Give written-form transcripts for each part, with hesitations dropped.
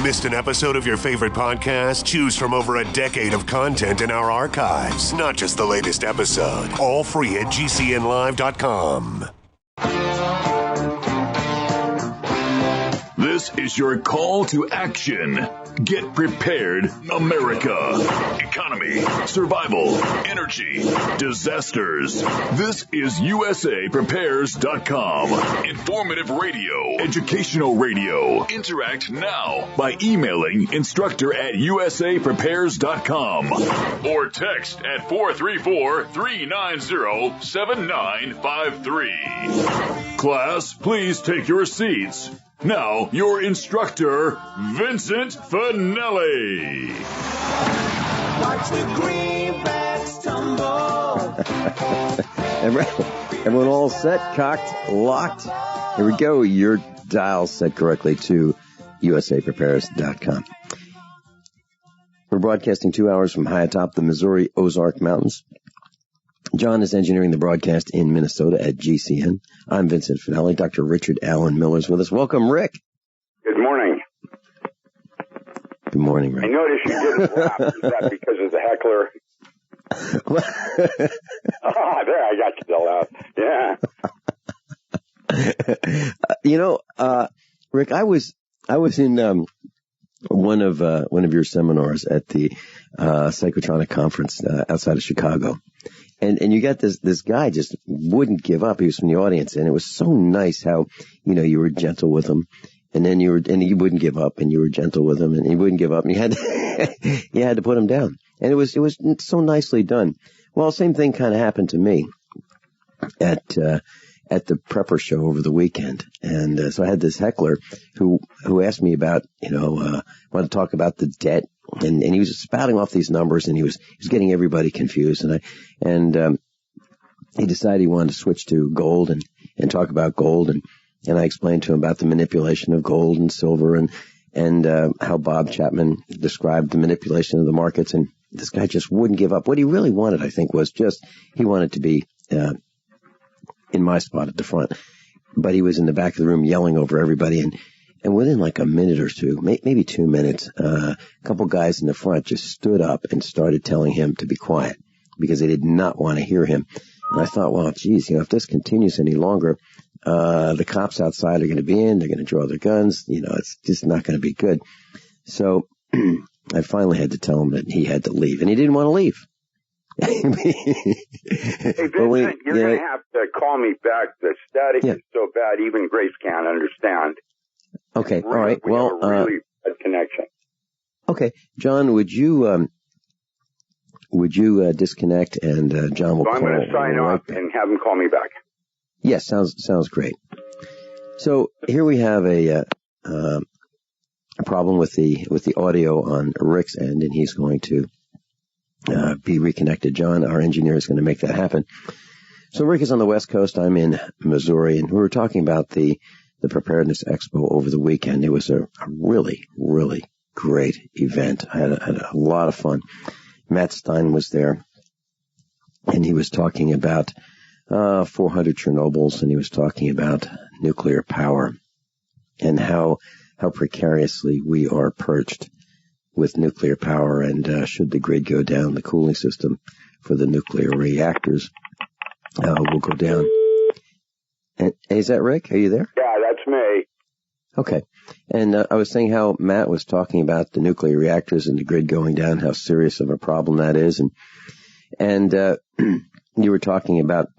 Missed an episode of your favorite podcast? Choose from over a decade of content in our archives, not just the latest episode. All free at GCNlive.com. This is your call to action. Get prepared, America. Economy, survival, energy, disasters. This is USAPrepares.com. Informative radio, educational radio. Interact now by emailing instructor@USAPrepares.com or text at 434-390-7953. Class, please take your seats. Now, your instructor, Vincent Finelli. Watch the greenbacks tumble. Everyone all set, cocked, locked? Here we go. Your dial set correctly to USAPrepares.com. We're broadcasting 2 hours from high atop the Missouri Ozark Mountains. John is engineering the broadcast in Minnesota at GCN. I'm Vincent Finelli. Dr. Richard Allen Miller is with us. Welcome, Rick. Good morning. Good morning, Rick. I noticed you didn't laugh. Is that because of the heckler? There, I got you to laugh. Yeah. Rick, I was in one of your seminars at the Psychotronic conference outside of Chicago. And you got this guy just wouldn't give up. He was from the audience, and it was so nice how, you were gentle with him, and then he wouldn't give up, and you were gentle with him, and he wouldn't give up, and you had to put him down. And it was so nicely done. Well, same thing kind of happened to me at the prepper show over the weekend. And so I had this heckler who asked me about, wanted to talk about the debt. And he was spouting off these numbers, and he was getting everybody confused. And he decided he wanted to switch to gold and talk about gold. And I explained to him about the manipulation of gold and silver and how Bob Chapman described the manipulation of the markets. And this guy just wouldn't give up. What he really wanted, I think, was he wanted to be in my spot at the front, but he was in the back of the room yelling over everybody. And within like a minute or two, maybe 2 minutes, a couple guys in the front just stood up and started telling him to be quiet because they did not want to hear him. And I thought, well, geez, if this continues any longer, the cops outside are going to be in, they're going to draw their guns, it's just not going to be good. So I finally had to tell him that he had to leave, and he didn't want to leave. Hey, Vincent, you're going to have to call me back. The static is so bad, even Grace can't understand. Okay, all right. We have a really bad connection. Okay, John, would you disconnect, and John will call. I'm going to sign off and have him call me back. Yes, sounds great. So here we have a problem with the audio on Rick's end, and he's going to be reconnected. John, our engineer, is going to make that happen. So Rick is on the West Coast. I'm in Missouri, and we were talking about the Preparedness Expo over the weekend. It was a really, really great event. I had a lot of fun. Matt Stein was there, and he was talking about 400 Chernobyls, and he was talking about nuclear power and how precariously we are perched with nuclear power, and should the grid go down, the cooling system for the nuclear reactors will go down. And, is that Rick? Are you there? Yeah, that's me. Okay. And I was saying how Matt was talking about the nuclear reactors and the grid going down, how serious of a problem that is. And you were talking about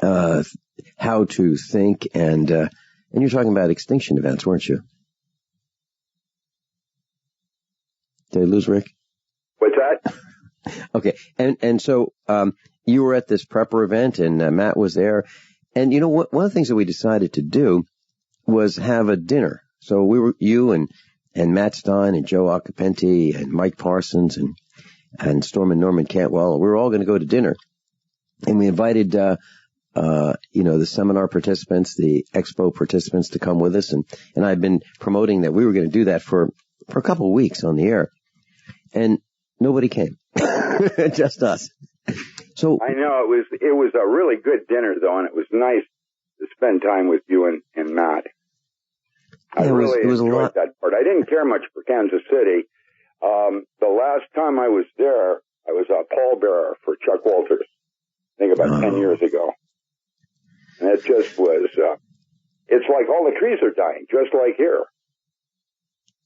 how to think, and you're talking about extinction events, weren't you? Did I lose Rick? What's that? Okay. And so you were at this prepper event, and Matt was there. And one of the things that we decided to do was have a dinner. So you and Matt Stein and Joe Acapenti and Mike Parsons and Storm and Norman Cantwell, we were all going to go to dinner. And we invited, the seminar participants, the expo participants to come with us. And I've been promoting that we were going to do that for a couple of weeks on the air. And nobody came. Just us. So I know it was a really good dinner though, and it was nice to spend time with you and Matt. I really enjoyed that part. I didn't care much for Kansas City. The last time I was there, I was a pallbearer for Chuck Walters. I think about 10 years ago. And it just was, it's like all the trees are dying, just like here.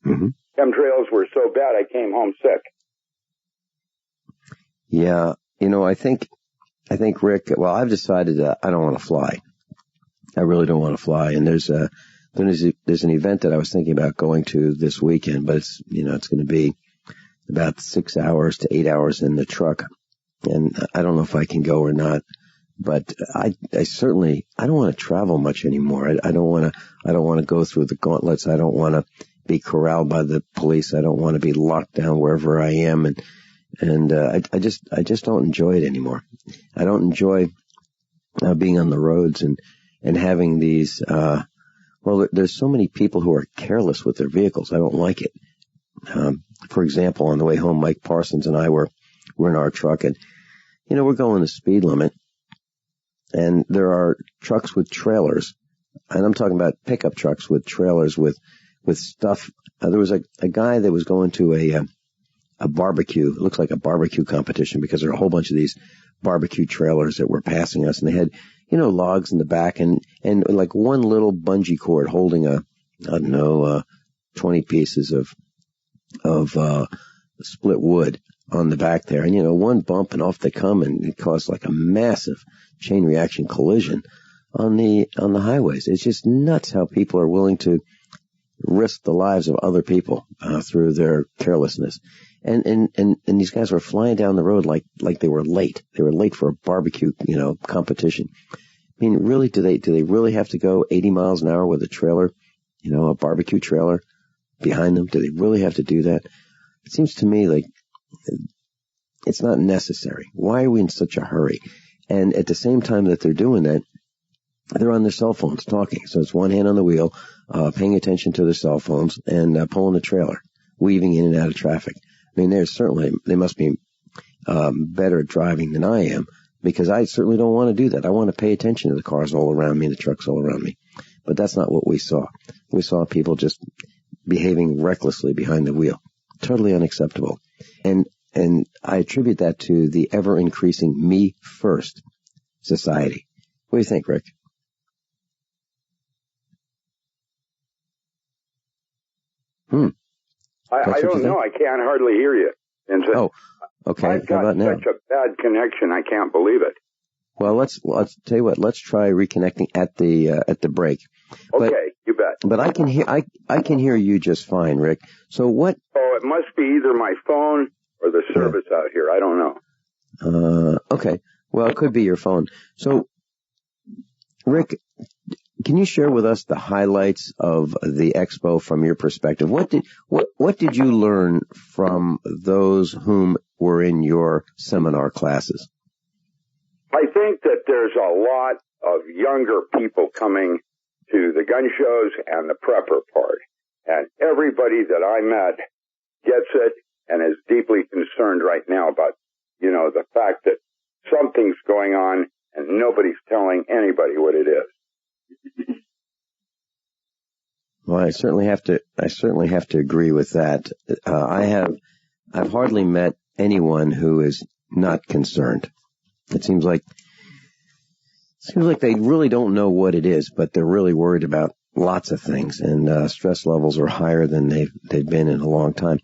Mm-hmm. Chemtrails were so bad I came home sick. Yeah, I think Rick, well, I've decided that I don't want to fly. I really don't want to fly. And there's an event that I was thinking about going to this weekend, but it's going to be about 6 hours to 8 hours in the truck. And I don't know if I can go or not, but I certainly, I don't want to travel much anymore. I don't want to go through the gauntlets. I don't want to be corralled by the police. I don't want to be locked down wherever I am. And I just don't enjoy it anymore. I don't enjoy being on the roads and having these, there's so many people who are careless with their vehicles. I don't like it. For example, on the way home, Mike Parsons and I were in our truck and, we're going the speed limit and there are trucks with trailers, and I'm talking about pickup trucks with trailers with stuff. There was a guy that was going to a barbecue. It looks like a barbecue competition because there are a whole bunch of these barbecue trailers that were passing us, and they had, logs in the back and like one little bungee cord holding 20 pieces of split wood on the back there. And, one bump and off they come, and it caused like a massive chain reaction collision on the highways. It's just nuts how people are willing to risk the lives of other people, through their carelessness. And these guys were flying down the road like they were late. They were late for a barbecue, competition. I mean, really, do they really have to go 80 miles an hour with a trailer, a barbecue trailer behind them? Do they really have to do that? It seems to me like it's not necessary. Why are we in such a hurry? And at the same time that they're doing that, they're on their cell phones talking. So it's one hand on the wheel, paying attention to their cell phones and pulling the trailer, weaving in and out of traffic. I mean, they must be better at driving than I am, because I certainly don't want to do that. I want to pay attention to the cars all around me, the trucks all around me. But that's not what we saw. We saw people just behaving recklessly behind the wheel. Totally unacceptable. And I attribute that to the ever-increasing me-first society. What do you think, Rick? I don't know. I can't hardly hear you. Vincent. Oh, okay. I've got such a bad connection. I can't believe it. Well, let's tell you what. Let's try reconnecting at the break. Okay, you bet. But I can hear you just fine, Rick. So what? Oh, it must be either my phone or the service out here. I don't know. Okay. Well, it could be your phone. So, Rick, can you share with us the highlights of the expo from your perspective? What did you learn from those whom were in your seminar classes? I think that there's a lot of younger people coming to the gun shows and the prepper part. And everybody that I met gets it and is deeply concerned right now about, the fact that something's going on and nobody's telling anybody what it is. Well, I certainly have to agree with that. I've hardly met anyone who is not concerned. It seems like they really don't know what it is, but they're really worried about lots of things, and stress levels are higher than they've been in a long time.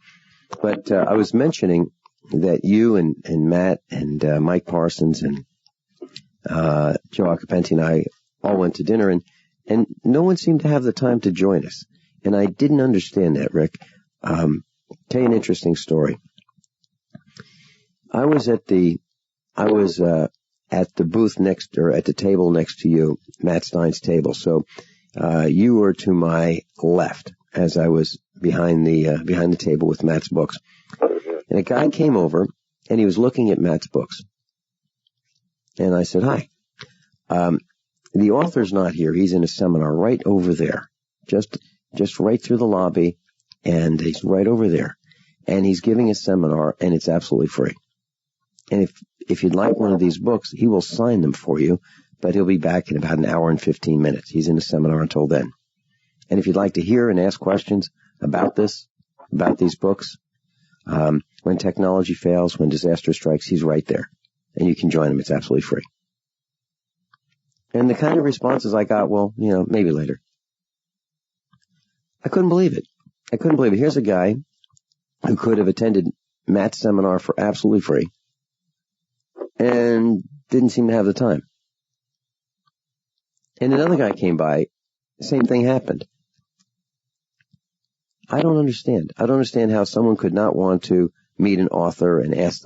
But I was mentioning that you and Matt and Mike Parsons and Joe Acapenti and I all went to dinner, and no one seemed to have the time to join us. And I didn't understand that, Rick. Tell you an interesting story. I was at the booth next, or at the table next to you, Matt Stein's table. So you were to my left as I was behind the table with Matt's books. And a guy came over and he was looking at Matt's books. And I said, "Hi. The author's not here. He's in a seminar right over there. Just right through the lobby, and he's right over there. And he's giving a seminar, and it's absolutely free. And if you'd like one of these books, he will sign them for you, but he'll be back in about an hour and 15 minutes. He's in a seminar until then." And if you'd like to hear and ask questions about this, about these books, when technology fails, when disaster strikes, he's right there. And you can join him. It's absolutely free. And the kind of responses I got, well, maybe later. I couldn't believe it. Here's a guy who could have attended Matt's seminar for absolutely free and didn't seem to have the time. And another guy came by, same thing happened. I don't understand. I don't understand how someone could not want to meet an author and ask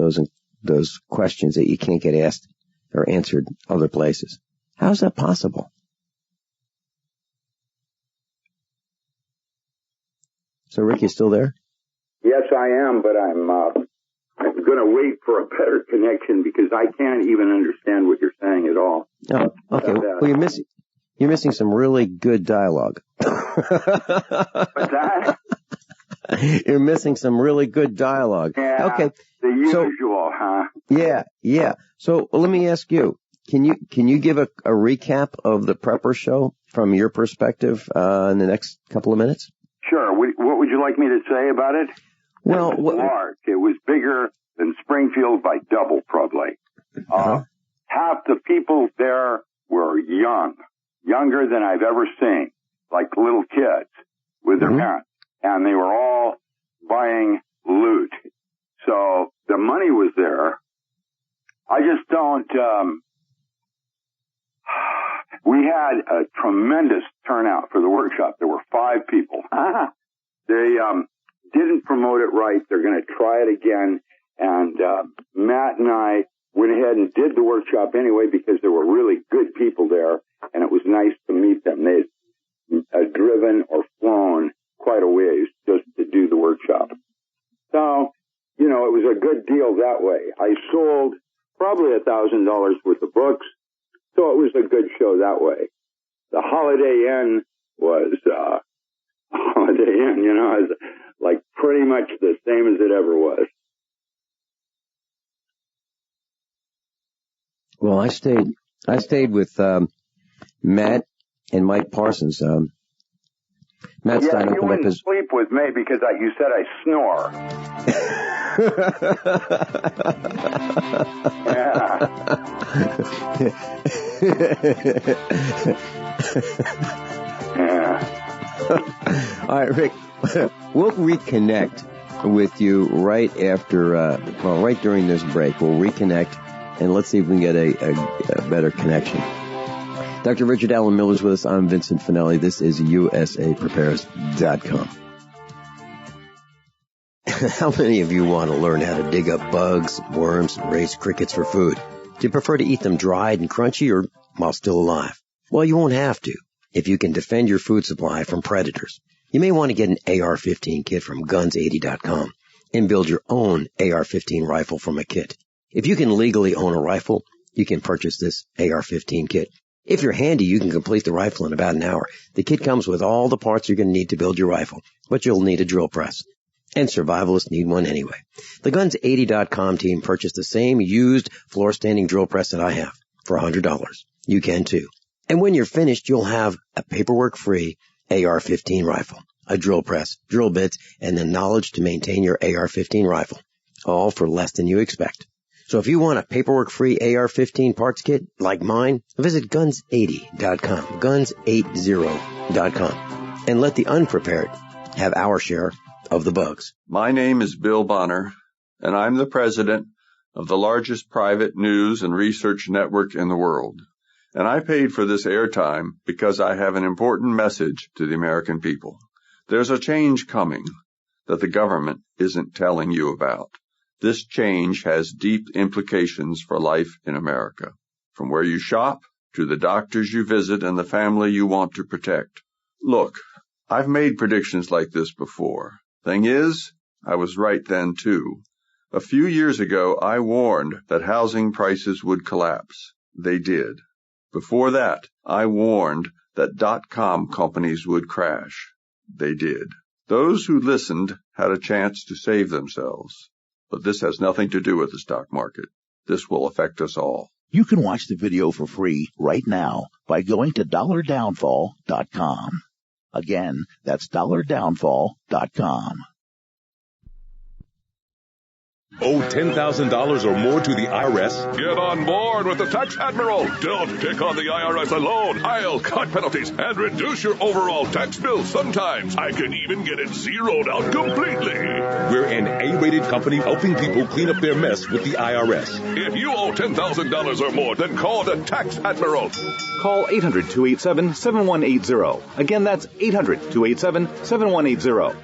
those questions that you can't get asked or answered other places. How is that possible? So, Rick, you still there? Yes, I am, but I'm going to wait for a better connection because I can't even understand what you're saying at all. Oh, okay. Well, you're missing some really good dialogue. What's that? You're missing some really good dialogue. Yeah, okay. The usual, huh? Yeah. So let me ask you, can you give a recap of the Prepper Show from your perspective in the next couple of minutes? Sure. What would you like me to say about it? Well, it was large. It was bigger than Springfield by double, probably. Half the people there were younger than I've ever seen, like little kids with their parents. And they were all buying loot. So the money was there. I just don't, we had a tremendous turnout for the workshop. There were 5 people. They, didn't promote it right. They're going to try it again. And, Matt and I went ahead and did the workshop anyway because there were really good people there and it was nice to meet them. They had driven or flown quite a ways just to do the workshop. So, it was a good deal that way. I sold probably $1,000 worth of books, so it was a good show that way. The Holiday Inn was, Holiday Inn, is like pretty much the same as it ever was. Well, I stayed with, Matt and Mike Parsons, Matt Stein you wouldn't sleep with me because you said I snore. All right, Rick, we'll reconnect with you right after, right during this break. We'll reconnect and let's see if we can get a better connection. Dr. Richard Allen Miller is with us. I'm Vincent Finelli. This is USAPrepares.com. How many of you want to learn how to dig up bugs, worms, and raise crickets for food? Do you prefer to eat them dried and crunchy or while still alive? Well, you won't have to if you can defend your food supply from predators. You may want to get an AR-15 kit from guns80.com and build your own AR-15 rifle from a kit. If you can legally own a rifle, you can purchase this AR-15 kit. If you're handy, you can complete the rifle in about an hour. The kit comes with all the parts you're going to need to build your rifle, but you'll need a drill press. And survivalists need one anyway. The Guns80.com team purchased the same used floor-standing drill press that I have for $100. You can too. And when you're finished, you'll have a paperwork-free AR-15 rifle, a drill press, drill bits, and the knowledge to maintain your AR-15 rifle, all for less than you expect. So if you want a paperwork-free AR-15 parts kit like mine, visit Guns80.com, Guns80.com, and let the unprepared have our share of the bugs. My name is Bill Bonner, and I'm the president of the largest private news and research network in the world. And I paid for this airtime because I have an important message to the American people. There's a change coming that the government isn't telling you about. This change has deep implications for life in America, from where you shop to the doctors you visit and the family you want to protect. Look, I've made predictions like this before. Thing is, I was right then too. A few years ago, I warned that housing prices would collapse. They did. Before that, I warned that .com companies would crash. They did. Those who listened had a chance to save themselves. But this has nothing to do with the stock market. This will affect us all. You can watch the video for free right now by going to dollardownfall.com. Again, that's dollardownfall.com. Owe $10,000 or more to the IRS? Get on board with the Tax Admiral. Don't pick on the IRS alone. I'll cut penalties and reduce your overall tax bill. Sometimes I can even get it zeroed out completely. We're an A-rated company helping people clean up their mess with the IRS. If you owe $10,000 or more, then call the Tax Admiral. Call 800-287-7180. Again, that's 800-287-7180.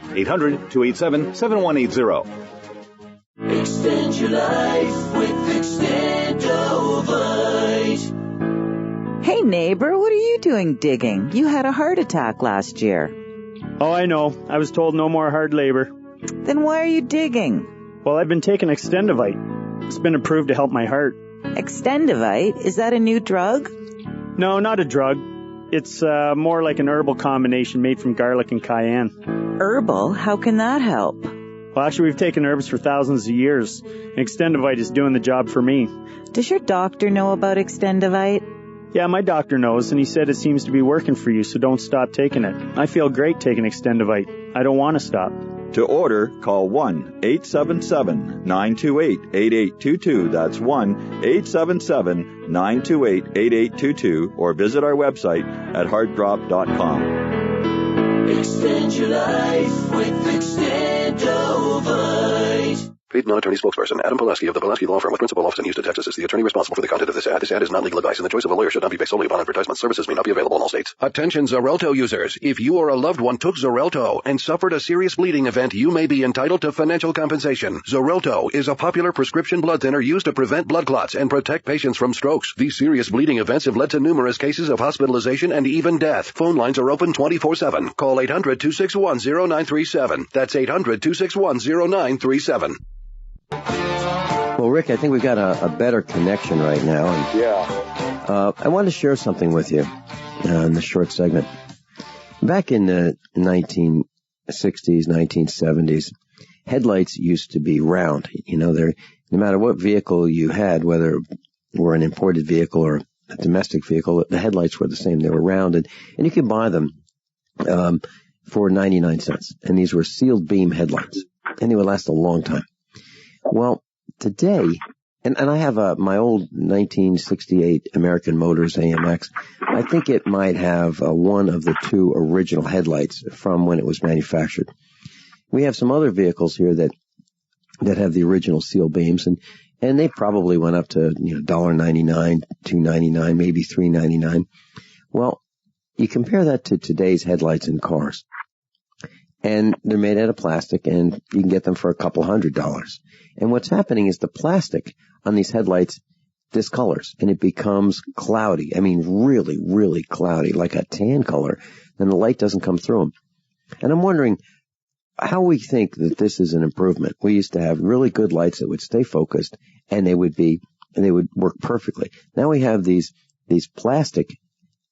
800-287-7180. Extend your life with Extendovite. Hey neighbor, what are you doing digging? You had a heart attack last year. Oh, I know. I was told no more hard labor. Then why are you digging? Well, I've been taking Extendovite. It's been approved to help my heart. Extendovite? Is that a new drug? No, not a drug. It's more like an herbal combination made from garlic and cayenne. Herbal? How can that help? Well, actually, we've taken herbs for thousands of years. Extendovite is doing the job for me. Does your doctor know about Extendovite? Yeah, my doctor knows, and he said it seems to be working for you, so don't stop taking it. I feel great taking Extendovite. I don't want to stop. To order, call 1-877-928-8822. That's 1-877-928-8822, or visit our website at heartdrop.com. Extend your life with Extendovite. Paid non-attorney spokesperson Adam Pulaski of the Pulaski Law Firm with principal office in Houston, Texas is the attorney responsible for the content of this ad. This ad is not legal advice, and the choice of a lawyer should not be based solely upon advertisement. Services may not be available in all states. Attention Xarelto users. If you or a loved one took Xarelto and suffered a serious bleeding event, you may be entitled to financial compensation. Xarelto is a popular prescription blood thinner used to prevent blood clots and protect patients from strokes. These serious bleeding events have led to numerous cases of hospitalization and even death. Phone lines are open 24/7. Call 800-261-0937. That's 800-261-0937. Well, Rick, I think we've got a better connection right now. And, I want to share something with you in this short segment. Back in the 1960s, 1970s, headlights used to be round. You know, no matter what vehicle you had, whether it were an imported vehicle or a domestic vehicle, the headlights were the same. They were rounded, and you could buy them for 99 cents. And these were sealed beam headlights, and they would last a long time. Well, today, and I have my old 1968 American Motors AMX. I think it might have one of the two original headlights from when it was manufactured. We have some other vehicles here that have the original seal beams, and they probably went up to $1.99, $2.99, maybe $3.99. Well, you compare that to today's headlights in cars. And they're made out of plastic, and you can get them for a couple $100. And what's happening is the plastic on these headlights discolors, and it becomes cloudy. I mean, really, really cloudy, like a tan color. And the light doesn't come through them. And I'm wondering how we think that this is an improvement. We used to have really good lights that would stay focused, and they would work perfectly. Now we have these plastic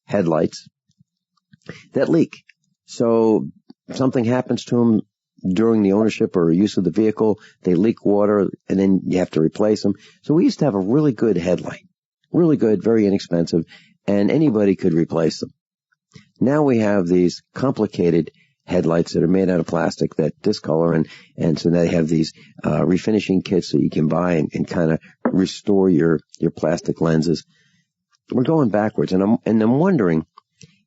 headlights that leak. So something happens to them during the ownership or use of the vehicle, they leak water, and then you have to replace them. So we used to have a really good headlight. Really good, very inexpensive, and anybody could replace them. Now we have these complicated headlights that are made out of plastic that discolor, and so they have these refinishing kits that you can buy and kind of restore your plastic lenses. We're going backwards, and I'm wondering,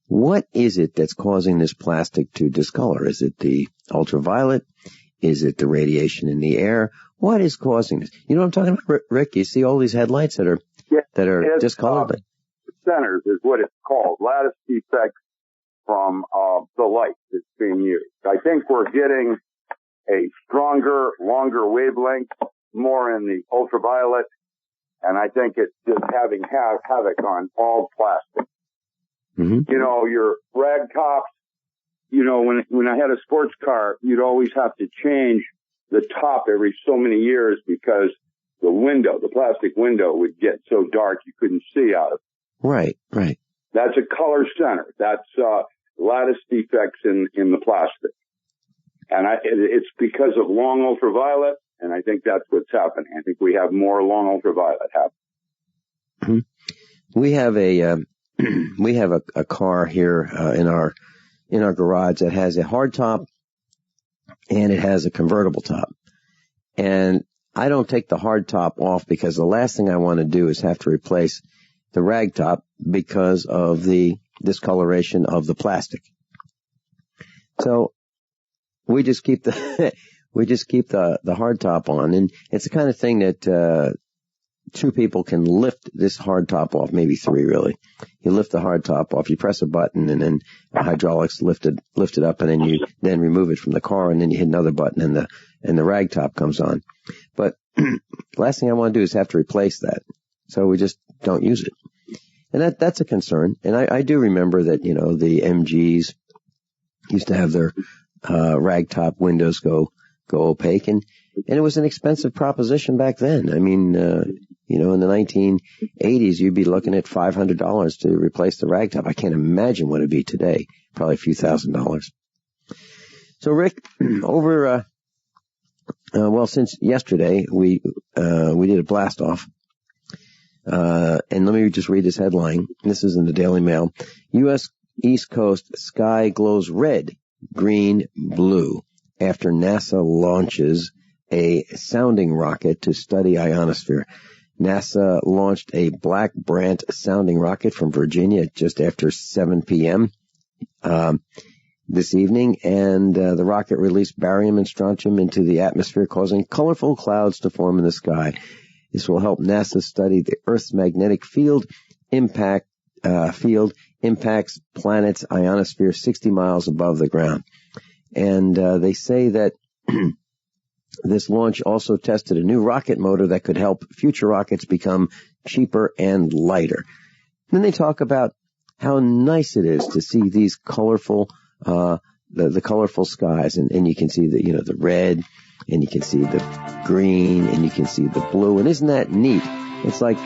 what is it that's causing this plastic to discolor? Is it the ultraviolet? Is it the radiation in the air? What is causing this? You know what I'm talking about, Rick? You see all these headlights that are discolored? Centers is what it's called. Lattice defects from the light that's being used. I think we're getting a stronger, longer wavelength, more in the ultraviolet, and I think it's just having havoc on all plastic. Mm-hmm. You know, your rag tops, when I had a sports car, you'd always have to change the top every so many years because the plastic window would get so dark you couldn't see out of it. Right. That's a color center. That's lattice defects in the plastic. And it's because of long ultraviolet, and I think that's what's happening. I think we have more long ultraviolet happening. Mm-hmm. We have a car here in our in our garage that has a hard top and it has a convertible top. And I don't take the hard top off because the last thing I want to do is have to replace the rag top because of the discoloration of the plastic. So we just keep the hard top on, and it's the kind of thing that 2 people can lift this hard top off, maybe 3 really. You lift the hard top off, you press a button, and then the hydraulics lift it up, and then you remove it from the car, and then you hit another button, and the rag top comes on. But last thing I want to do is have to replace that, so we just don't use it, and that's a concern. And I do remember that the MGs used to have their rag top windows go opaque, and it was an expensive proposition back then. I mean, in the 1980s, you'd be looking at $500 to replace the rag top. I can't imagine what it'd be today. Probably a few $1,000s. So, Rick, since yesterday, we did a blast off. And let me just read this headline. This is in the Daily Mail. U.S. East Coast sky glows red, green, blue after NASA launches a sounding rocket to study ionosphere. NASA launched a Black Brant sounding rocket from Virginia just after 7 p.m. This evening, and the rocket released barium and strontium into the atmosphere, causing colorful clouds to form in the sky. This will help NASA study the Earth's magnetic field impacts planet's ionosphere 60 miles above the ground. And they say that this launch also tested a new rocket motor that could help future rockets become cheaper and lighter. Then they talk about how nice it is to see these colorful, the colorful skies, and you can see the red, and you can see the green, and you can see the blue, and isn't that neat? It's like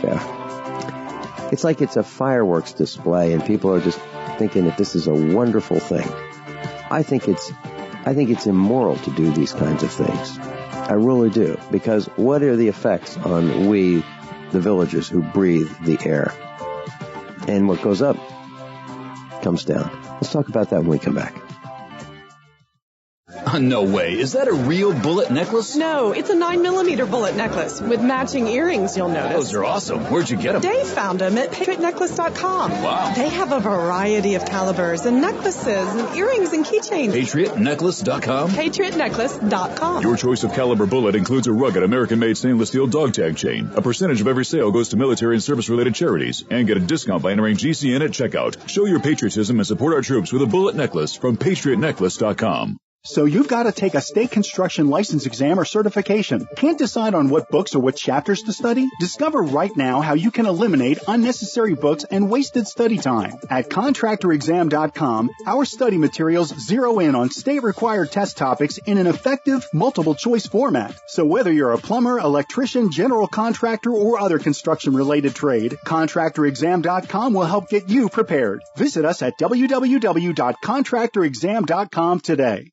it's a fireworks display, and people are just thinking that this is a wonderful thing. I think it's immoral to do these kinds of things. I really do, because what are the effects on we, the villagers who breathe the air? And what goes up comes down. Let's talk about that when we come back. No way. Is that a real bullet necklace? No, it's a 9mm bullet necklace with matching earrings, you'll notice. Those are awesome. Where'd you get them? Dave found them at PatriotNecklace.com. Wow. They have a variety of calibers and necklaces and earrings and keychains. PatriotNecklace.com? PatriotNecklace.com. Your choice of caliber bullet includes a rugged American-made stainless steel dog tag chain. A percentage of every sale goes to military and service-related charities. And get a discount by entering GCN at checkout. Show your patriotism and support our troops with a bullet necklace from PatriotNecklace.com. So you've got to take a state construction license exam or certification. Can't decide on what books or what chapters to study? Discover right now how you can eliminate unnecessary books and wasted study time. At contractorexam.com, our study materials zero in on state-required test topics in an effective, multiple-choice format. So whether you're a plumber, electrician, general contractor, or other construction-related trade, contractorexam.com will help get you prepared. Visit us at www.contractorexam.com today.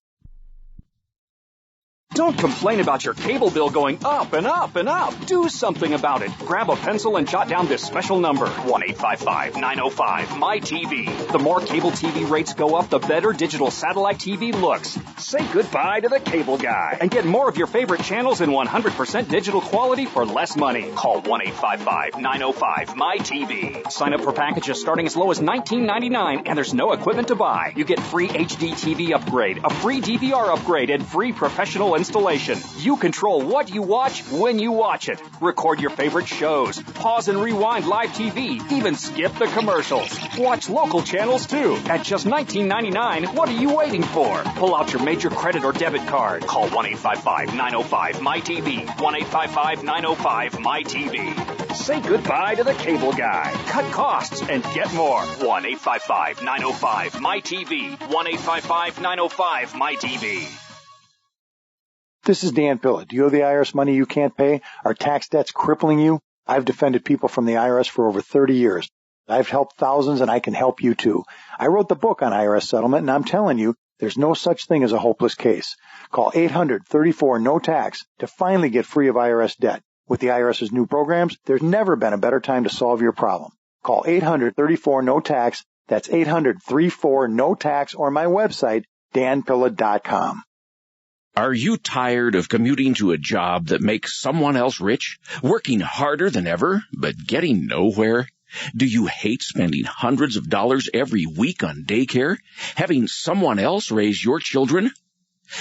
Don't complain about your cable bill going up and up and up. Do something about it. Grab a pencil and jot down this special number, 1-855-905-MY-TV. The more cable TV rates go up, the better digital satellite TV looks. Say goodbye to the cable guy and get more of your favorite channels in 100% digital quality for less money. Call 1-855-905-MY-TV. Sign up for packages starting as low as $19.99, and there's no equipment to buy. You get free HD TV upgrade, a free DVR upgrade, and free professional installation. You control what you watch when you watch it. Record your favorite shows. Pause and rewind live TV. Even skip the commercials. Watch local channels too. At just $19.99, what are you waiting for? Pull out your major credit or debit card. Call 1-855-905-MY-TV. 1-855-905-MY-TV. Say goodbye to the cable guy. Cut costs and get more. 1-855-905-MY-TV. 1-855-905-MY-TV. This is Dan Pillett. Do you owe the IRS money you can't pay? Are tax debts crippling you? I've defended people from the IRS for over 30 years. I've helped thousands, and I can help you too. I wrote the book on IRS settlement, and I'm telling you, there's no such thing as a hopeless case. Call 800-34-NO-TAX to finally get free of IRS debt. With the IRS's new programs, there's never been a better time to solve your problem. Call 800-34-NO-TAX. That's 800-34-NO-TAX or my website, danpilla.com. Are you tired of commuting to a job that makes someone else rich, working harder than ever, but getting nowhere? Do you hate spending hundreds of dollars every week on daycare, having someone else raise your children?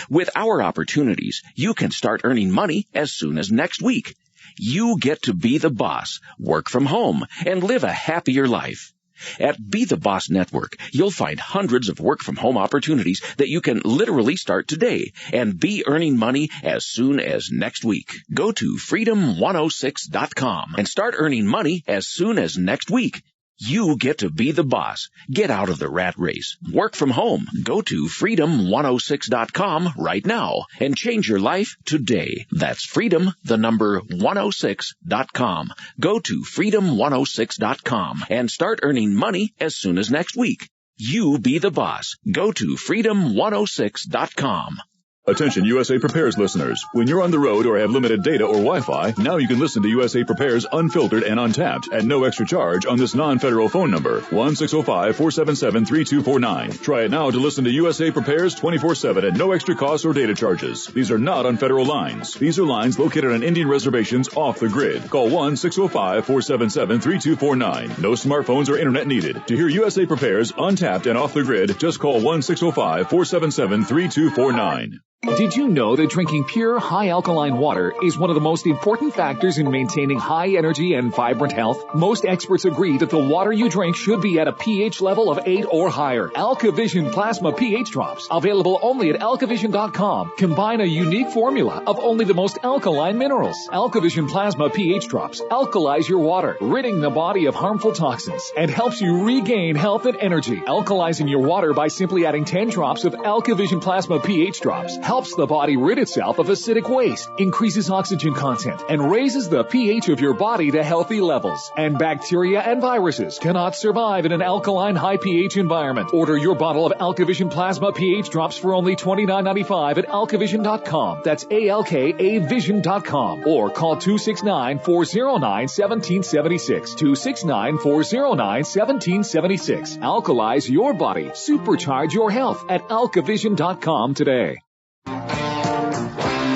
With our opportunities, you can start earning money as soon as next week. You get to be the boss, work from home, and live a happier life. At Be the Boss Network, you'll find hundreds of work-from-home opportunities that you can literally start today and be earning money as soon as next week. Go to freedom106.com and start earning money as soon as next week. You get to be the boss. Get out of the rat race. Work from home. Go to freedom106.com right now and change your life today. That's freedom, the number 106.com. Go to freedom106.com and start earning money as soon as next week. You be the boss. Go to freedom106.com. Attention USA Prepares listeners. When you're on the road or have limited data or Wi-Fi, now you can listen to USA Prepares unfiltered and untapped at no extra charge on this non-federal phone number, 1-605-477-3249. Try it now to listen to USA Prepares 24/7 at no extra cost or data charges. These are not on federal lines. These are lines located on Indian reservations off the grid. Call 1-605-477-3249. No smartphones or internet needed. To hear USA Prepares untapped and off the grid, just call 1-605-477-3249. Did you know that drinking pure, high alkaline water is one of the most important factors in maintaining high energy and vibrant health? Most experts agree that the water you drink should be at a pH level of 8 or higher. AlkaVision Plasma pH Drops, available only at alkavision.com, combine a unique formula of only the most alkaline minerals. AlkaVision Plasma pH Drops alkalize your water, ridding the body of harmful toxins, and helps you regain health and energy. Alkalizing your water by simply adding 10 drops of AlkaVision Plasma pH Drops helps the body rid itself of acidic waste, increases oxygen content, and raises the pH of your body to healthy levels. And bacteria and viruses cannot survive in an alkaline high pH environment. Order your bottle of AlkaVision Plasma pH Drops for only $29.95 at alkavision.com. That's ALKAvision.com. Or call 269-409-1776. 269-409-1776. Alkalize your body. Supercharge your health at alkavision.com today.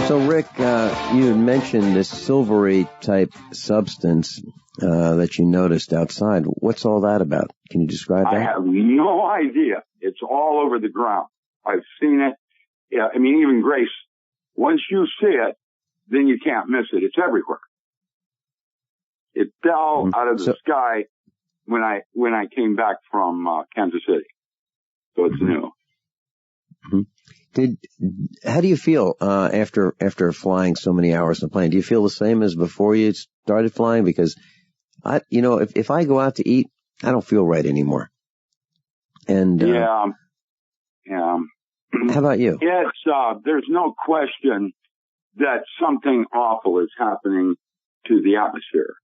So, Rick, you had mentioned this silvery type substance that you noticed outside. What's all that about? Can you describe that? I have no idea. It's all over the ground. I've seen it. Yeah, I mean, even Grace, once you see it, then you can't miss it. It's everywhere. It fell out of the sky when I came back from Kansas City. So it's new. Mm-hmm. How do you feel after flying so many hours in a plane? Do you feel the same as before you started flying? Because if I go out to eat, I don't feel right anymore. And yeah. How about you? It's there's no question that something awful is happening to the atmosphere,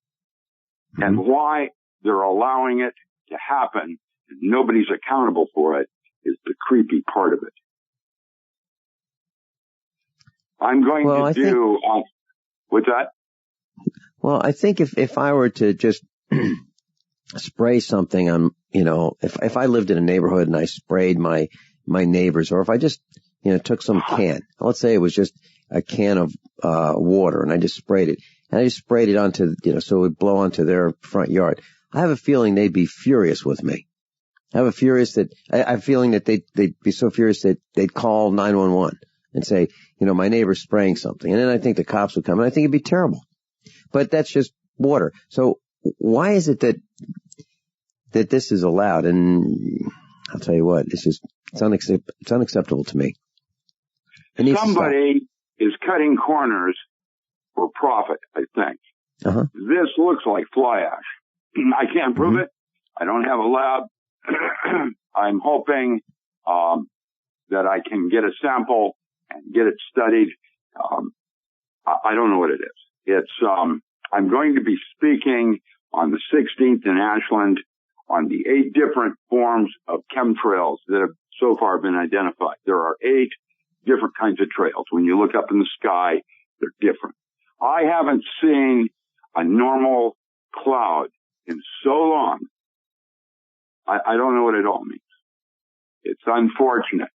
and why they're allowing it to happen, and nobody's accountable for it, is the creepy part of it. I'm going to do, what's that? Well, I think if I were to just spray something on, if I lived in a neighborhood and I sprayed my neighbors, or if I just, took some can, let's say it was just a can of, water, and I just sprayed it, and I just sprayed it onto, so it would blow onto their front yard. I have a feeling they'd be furious with me. I have a feeling that they'd be so furious that they'd call 911 and say, my neighbor's spraying something. And then I think the cops would come, and I think it'd be terrible. But that's just water. So why is it that this is allowed? And I'll tell you what, it's unacceptable to me. Somebody is cutting corners for profit, I think. Uh-huh. This looks like fly ash. I can't prove it. I don't have a lab. I'm hoping that I can get a sample and get it studied. I don't know what it is. It's I'm going to be speaking on the 16th in Ashland on the 8 different forms of chemtrails that have so far been identified. There are 8 different kinds of trails. When you look up in the sky, they're different. I haven't seen a normal cloud in so long. I don't know what it all means. It's unfortunate.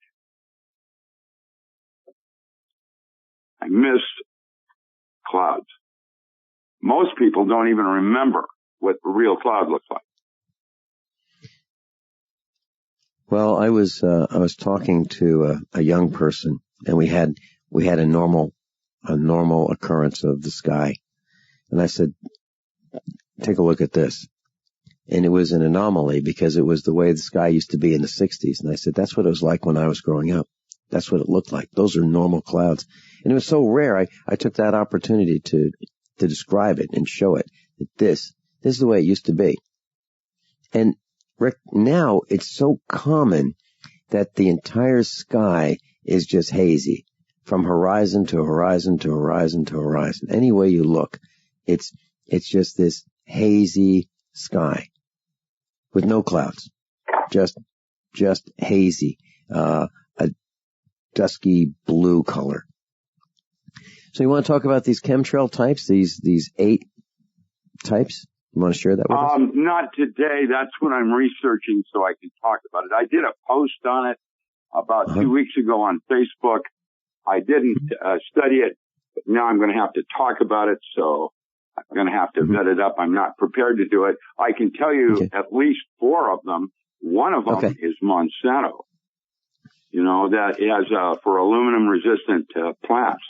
I miss clouds. Most people don't even remember what a real cloud looks like. Well, I was talking to a young person, and we had a normal occurrence of the sky. And I said, take a look at this. And it was an anomaly because it was the way the sky used to be in the 60s. And I said, that's what it was like when I was growing up. That's what it looked like. Those are normal clouds. And it was so rare. I took that opportunity to describe it and show it that this is the way it used to be. And Rick, now it's so common that the entire sky is just hazy from horizon to horizon to horizon to horizon. Any way you look, it's just this hazy sky with no clouds, just hazy, a dusky blue color. So you want to talk about these chemtrail types, these 8 types? You want to share that with us? Not today. That's what I'm researching so I can talk about it. I did a post on it about 2 weeks ago on Facebook. I didn't study it, but now I'm going to have to talk about it, so I'm going to have to vet it up. I'm not prepared to do it. I can tell you at least 4 of them. One of them is Monsanto. You know, that is for aluminum resistant plants.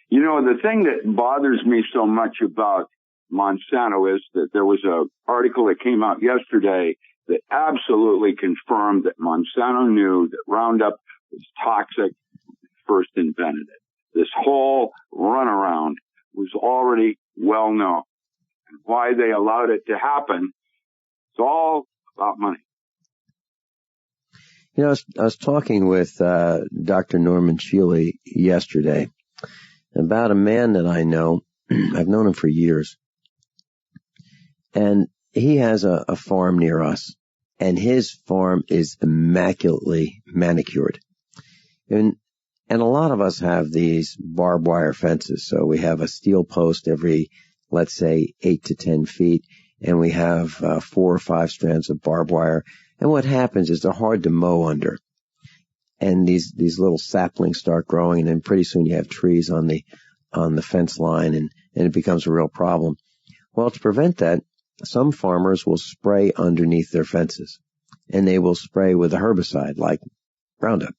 You know, the thing that bothers me so much about Monsanto is that there was an article that came out yesterday that absolutely confirmed that Monsanto knew that Roundup was toxic when they first invented it. This whole runaround was already well known. And why they allowed it to happen, it's all about money. You know, I was talking with Dr. Norman Shealy yesterday about a man that I know. I've known him for years. And he has a farm near us. And his farm is immaculately manicured. And a lot of us have these barbed wire fences. So we have a steel post every, let's say, 8 to 10 feet. And we have 4 or 5 strands of barbed wire. And what happens is they're hard to mow under. And these little saplings start growing, and then pretty soon you have trees on the fence line, and it becomes a real problem. Well, to prevent that, some farmers will spray underneath their fences, and they will spray with a herbicide like Roundup.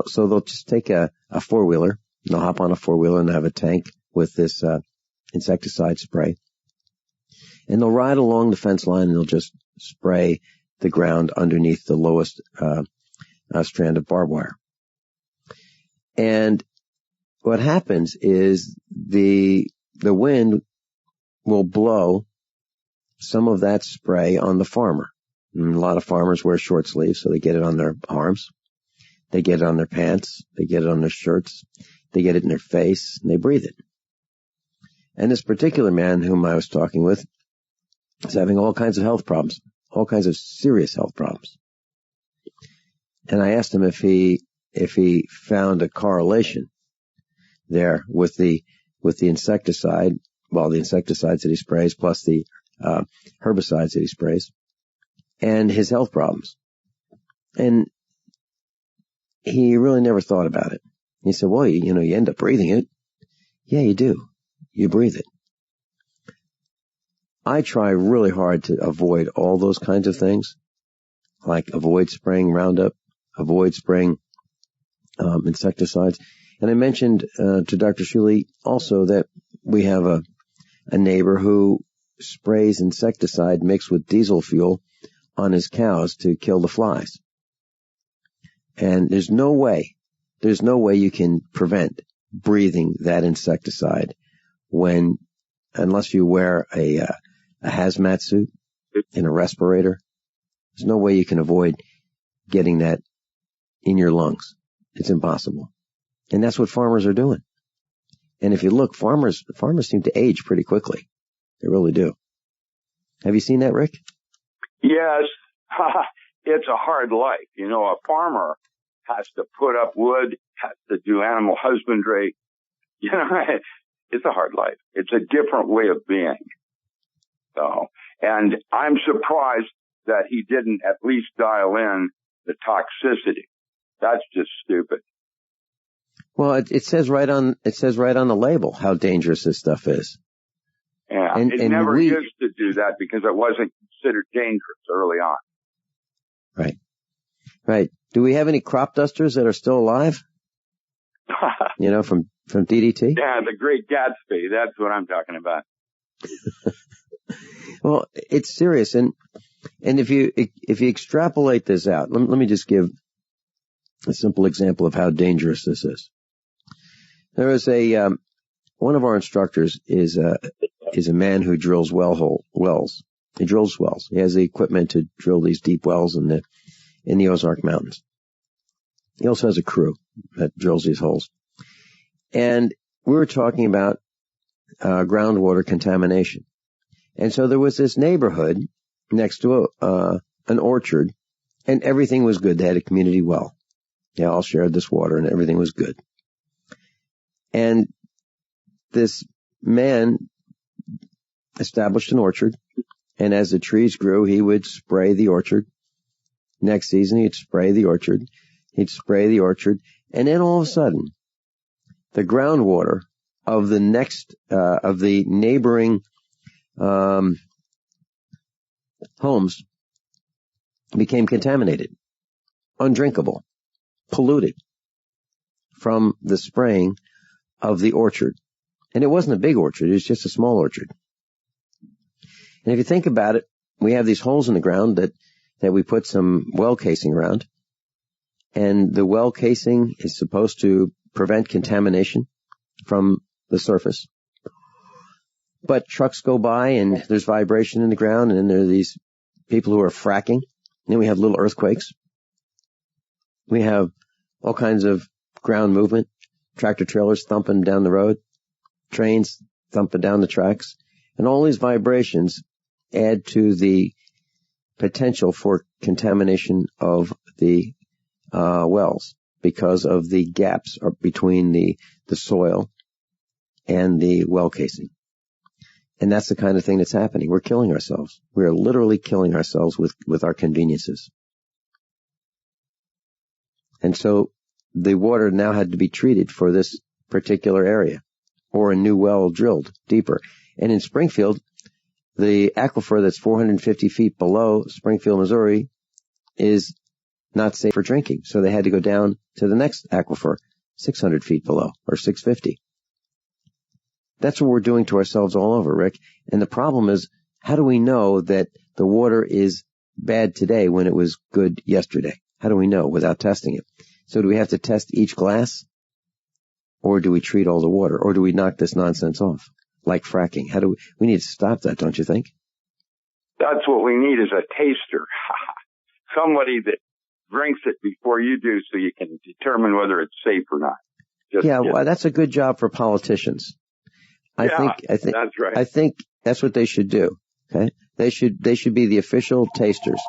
So they'll just take a 4-wheeler, and they'll hop on a 4-wheeler and have a tank with this insecticide spray. And they'll ride along the fence line, and they'll just spray the ground underneath the lowest strand of barbed wire. And what happens is the wind will blow some of that spray on the farmer. And a lot of farmers wear short sleeves, so they get it on their arms. They get it on their pants. They get it on their shirts. They get it in their face, and they breathe it. And this particular man whom I was talking with is having all kinds of health problems, all kinds of serious health problems. And I asked him if he found a correlation there with the insecticide, well, the insecticides that he sprays plus the herbicides that he sprays, and his health problems. And he really never thought about it. He said, well, you end up breathing it. Yeah, you do. You breathe it. I try really hard to avoid all those kinds of things, like avoid spraying Roundup, avoid spraying insecticides. And I mentioned to Dr. Shealy also that we have a neighbor who sprays insecticide mixed with diesel fuel on his cows to kill the flies. And there's no way you can prevent breathing that insecticide unless you wear a hazmat suit and a respirator. There's no way you can avoid getting that in your lungs. It's impossible. And that's what farmers are doing. And if you look, farmers seem to age pretty quickly. They really do. Have you seen that, Rick? Yes. It's a hard life. A farmer has to put up wood, has to do animal husbandry. It's a hard life. It's a different way of being. So, and I'm surprised that he didn't at least dial in the toxicity. That's just stupid. Well, it says right on the label how dangerous this stuff is. Yeah, it never used to do that because it wasn't considered dangerous early on. Right. Do we have any crop dusters that are still alive? From DDT? Yeah, the Great Gatsby. That's what I'm talking about. Well, it's serious, and if you extrapolate this out, let me just give a simple example of how dangerous this is. There is one of our instructors is a man who drills wells. He drills wells. He has the equipment to drill these deep wells in the Ozark Mountains. He also has a crew that drills these holes. And we were talking about groundwater contamination. And so there was this neighborhood next to an orchard, and everything was good. They had a community well. They all shared this water, and everything was good. And this man established an orchard, and as the trees grew, he would spray the orchard. Next season, he'd spray the orchard. And then all of a sudden, the groundwater of the neighboring homes became contaminated, undrinkable, polluted from the spraying of the orchard. And it wasn't a big orchard, it was just a small orchard. And if you think about it, we have these holes in the ground that we put some well casing around. And the well casing is supposed to prevent contamination from the surface. But trucks go by and there's vibration in the ground, and then there are these people who are fracking. And then we have little earthquakes. We have all kinds of ground movement, tractor trailers thumping down the road, trains thumping down the tracks. And all these vibrations add to the potential for contamination of the wells because of the gaps between the soil and the well casing. And that's the kind of thing that's happening. We're killing ourselves. We are literally killing ourselves with our conveniences. And so the water now had to be treated for this particular area, or a new well drilled deeper. And in Springfield, the aquifer that's 450 feet below Springfield, Missouri, is not safe for drinking. So they had to go down to the next aquifer, 600 feet below, or 650. That's what we're doing to ourselves all over, Rick. And the problem is, how do we know that the water is bad today when it was good yesterday? How do we know without testing it? So do we have to test each glass? Or do we treat all the water? Or do we knock this nonsense off? Like fracking. We need to stop that, don't you think? That's what we need, is a taster. Somebody that drinks it before you do, so you can determine whether it's safe or not. Well, that's a good job for politicians. I think that's right. I think that's what they should do. Okay, they should be the official tasters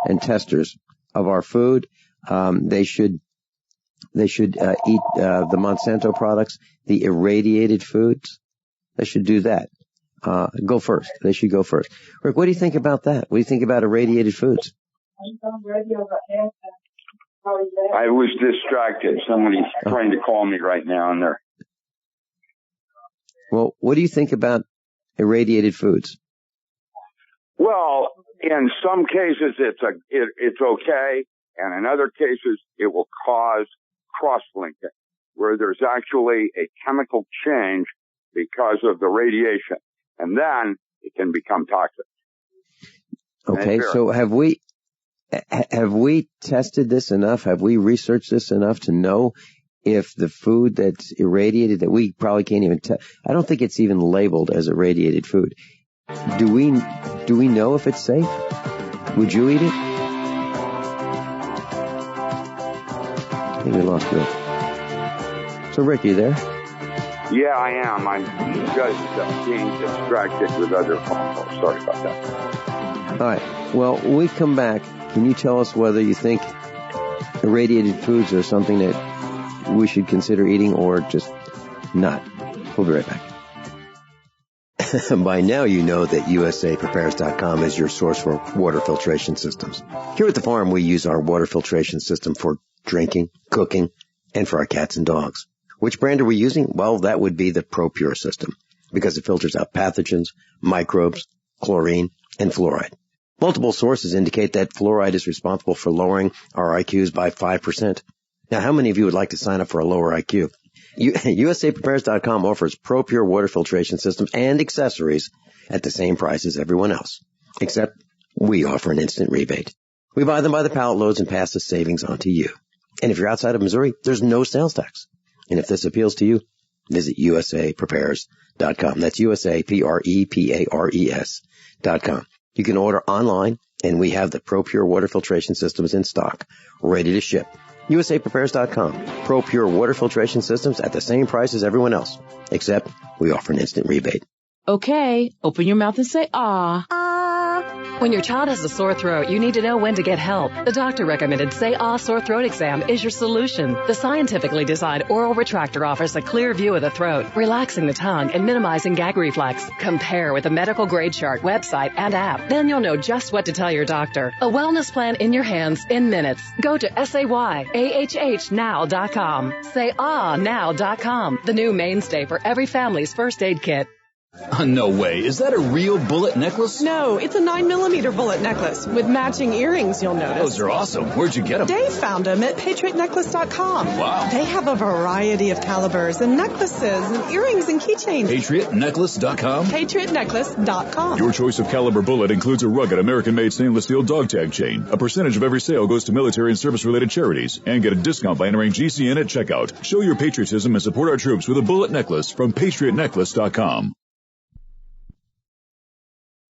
and testers of our food. They should eat the Monsanto products, the irradiated foods. They should do that. Go first. They should go first. Rick, what do you think about that? What do you think about irradiated foods? I was distracted. Somebody's trying to call me right now, and they're. Well, what do you think about irradiated foods? Well, in some cases it's okay, and in other cases it will cause cross-linking, where there's actually a chemical change because of the radiation, and then it can become toxic. Okay, so have we tested this enough? Have we researched this enough to know if the food that's irradiated, that we probably can't even tell? I don't think it's even labeled as irradiated food. Do we know if it's safe? Would you eat it? I think we lost Rick. So Rick, you there? Yeah, I am. I'm just being distracted with other phone calls. Sorry about that. All right. Well, when we come back, can you tell us whether you think irradiated foods are something that we should consider eating or just not? We'll be right back. By now you know that USAPrepares.com is your source for water filtration systems. Here at the farm, we use our water filtration system for drinking, cooking, and for our cats and dogs. Which brand are we using? Well, that would be the ProPure system, because it filters out pathogens, microbes, chlorine, and fluoride. Multiple sources indicate that fluoride is responsible for lowering our IQs by 5%. Now, how many of you would like to sign up for a lower IQ? USAPrepares.com offers ProPure water filtration systems and accessories at the same price as everyone else, except we offer an instant rebate. We buy them by the pallet loads and pass the savings on to you. And if you're outside of Missouri, there's no sales tax. And if this appeals to you, visit USAPrepares.com. That's USAPrepares.com. You can order online, and we have the ProPure water filtration systems in stock, ready to ship. USAPrepares.com. ProPure water filtration systems at the same price as everyone else, except we offer an instant rebate. Okay, open your mouth and say ah. When your child has a sore throat, you need to know when to get help. The doctor recommended Say Ah Sore Throat Exam is your solution. The scientifically designed oral retractor offers a clear view of the throat, relaxing the tongue and minimizing gag reflex. Compare with a medical grade chart, website, and app. Then you'll know just what to tell your doctor. A wellness plan in your hands in minutes. Go to SayAHHnow.com. SayAhNow.com, the new mainstay for every family's first aid kit. No way. Is that a real bullet necklace? No, it's a 9mm bullet necklace with matching earrings, you'll notice. Those are awesome. Where'd you get them? Dave found them at PatriotNecklace.com. Wow. They have a variety of calibers and necklaces and earrings and keychains. PatriotNecklace.com? PatriotNecklace.com. Your choice of caliber bullet includes a rugged American-made stainless steel dog tag chain. A percentage of every sale goes to military and service-related charities. And get a discount by entering GCN at checkout. Show your patriotism and support our troops with a bullet necklace from PatriotNecklace.com.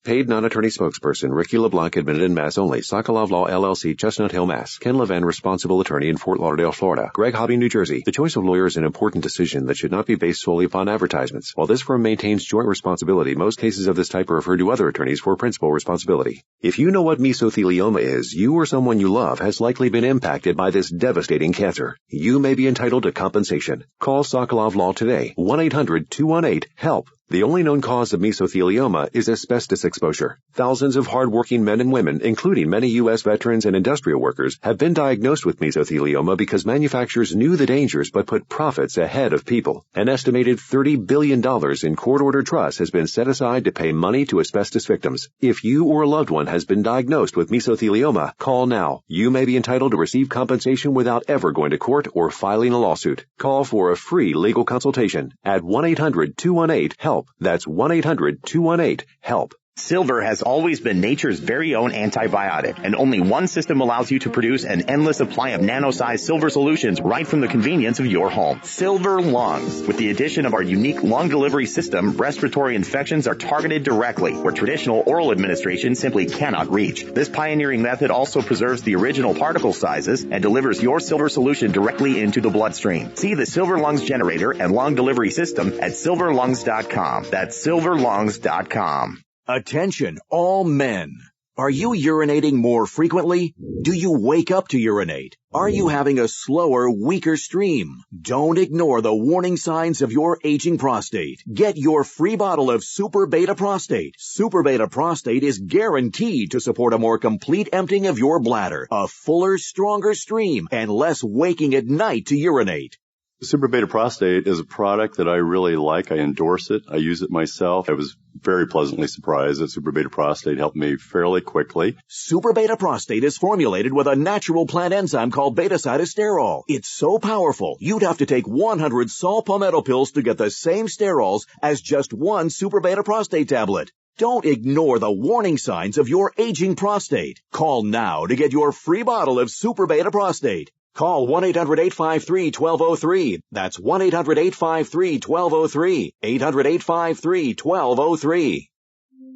Paid non-attorney spokesperson Ricky LeBlanc admitted in Mass only. Sokolov Law LLC, Chestnut Hill, Mass. Ken Levin, responsible attorney in Fort Lauderdale, Florida. Greg Hobby, New Jersey. The choice of lawyer is an important decision that should not be based solely upon advertisements. While this firm maintains joint responsibility, most cases of this type are referred to other attorneys for principal responsibility. If you know what mesothelioma is, you or someone you love has likely been impacted by this devastating cancer. You may be entitled to compensation. Call Sokolov Law today. 1-800-218-HELP. The only known cause of mesothelioma is asbestos exposure. Thousands of hardworking men and women, including many U.S. veterans and industrial workers, have been diagnosed with mesothelioma because manufacturers knew the dangers but put profits ahead of people. An estimated $30 billion in court-ordered trust has been set aside to pay money to asbestos victims. If you or a loved one has been diagnosed with mesothelioma, call now. You may be entitled to receive compensation without ever going to court or filing a lawsuit. Call for a free legal consultation at 1-800-218-HELP. That's 1-800-218-HELP. Silver has always been nature's very own antibiotic, and only one system allows you to produce an endless supply of nano-sized silver solutions right from the convenience of your home. Silver Lungs. With the addition of our unique lung delivery system, respiratory infections are targeted directly, where traditional oral administration simply cannot reach. This pioneering method also preserves the original particle sizes and delivers your silver solution directly into the bloodstream. See the Silver Lungs generator and lung delivery system at silverlungs.com. That's silverlungs.com. Attention, all men. Are you urinating more frequently? Do you wake up to urinate? Are you having a slower, weaker stream? Don't ignore the warning signs of your aging prostate. Get your free bottle of Super Beta Prostate. Super Beta Prostate is guaranteed to support a more complete emptying of your bladder, a fuller, stronger stream, and less waking at night to urinate. Super Beta Prostate is a product that I really like. I endorse it. I use it myself. I was very pleasantly surprised that Super Beta Prostate helped me fairly quickly. Super Beta Prostate is formulated with a natural plant enzyme called beta-cytosterol. It's so powerful, you'd have to take 100 saw palmetto pills to get the same sterols as just one Super Beta Prostate tablet. Don't ignore the warning signs of your aging prostate. Call now to get your free bottle of Super Beta Prostate. Call 1-800-853-1203. That's 1-800-853-1203. 800-853-1203.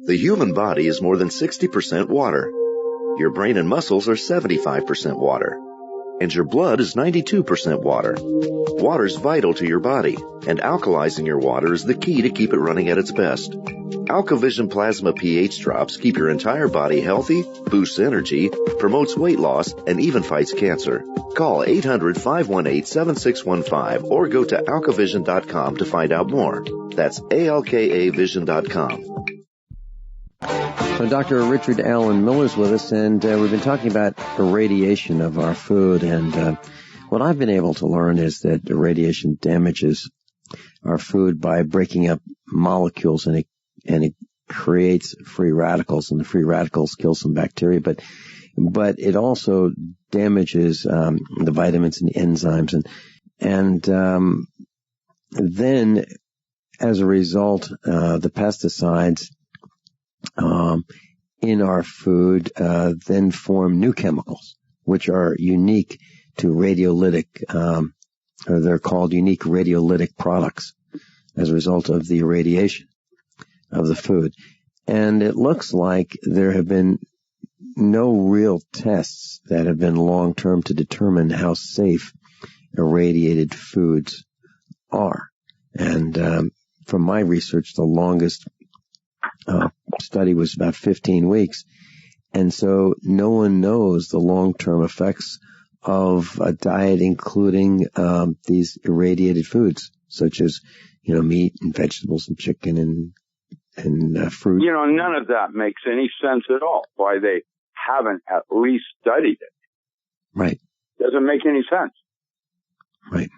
The human body is more than 60% water. Your brain and muscles are 75% water. And your blood is 92% water. Water's vital to your body, and alkalizing your water is the key to keep it running at its best. AlkaVision Plasma pH drops keep your entire body healthy, boosts energy, promotes weight loss, and even fights cancer. Call 800-518-7615 or go to alkavision.com to find out more. That's alkavision.com. So Dr. Richard Allen Miller's with us, and we've been talking about irradiation of our food, and what I've been able to learn is that irradiation damages our food by breaking up molecules, and it creates free radicals, and the free radicals kill some bacteria, but it also damages the vitamins and enzymes, and then as a result, the pesticides in our food then form new chemicals, which are unique to radiolytic, or they're called unique radiolytic products as a result of the irradiation of the food. And it looks like there have been no real tests that have been long-term to determine how safe irradiated foods are. And from my research, the longest study was about 15 weeks. And so no one knows the long-term effects of a diet including these irradiated foods, such as, meat and vegetables and chicken and fruit. None of that makes any sense at all. Why they haven't at least studied it. Right. Doesn't make any sense. Right.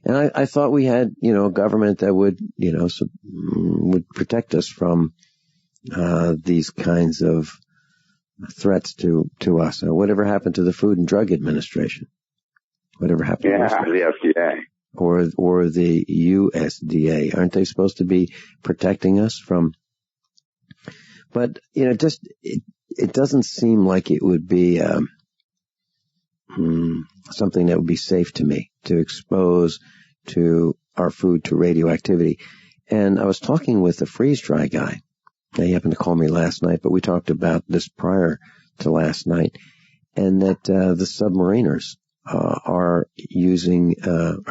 And I thought we had, a government that would protect us from these kinds of threats to us. Whatever happened to the Food and Drug Administration? Whatever happened to the FDA. Or the USDA? Aren't they supposed to be protecting us from? But, it doesn't seem like it would be something that would be safe to me to expose to our food to radioactivity. And I was talking with a freeze-dry guy. He happened to call me last night, but we talked about this prior to last night, and that the submariners are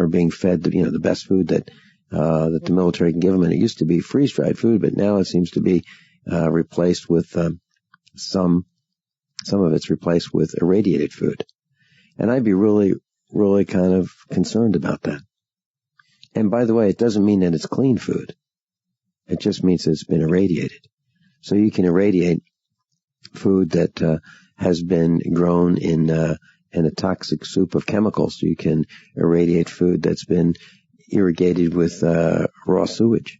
being fed the best food that the military can give them. And it used to be freeze-dried food, but now it seems to be replaced with some of it's replaced with irradiated food. And I'd be really, really kind of concerned about that. And by the way, it doesn't mean that it's clean food. It just means that it's been irradiated. So you can irradiate food that has been grown in a toxic soup of chemicals. You can irradiate food that's been irrigated with raw sewage.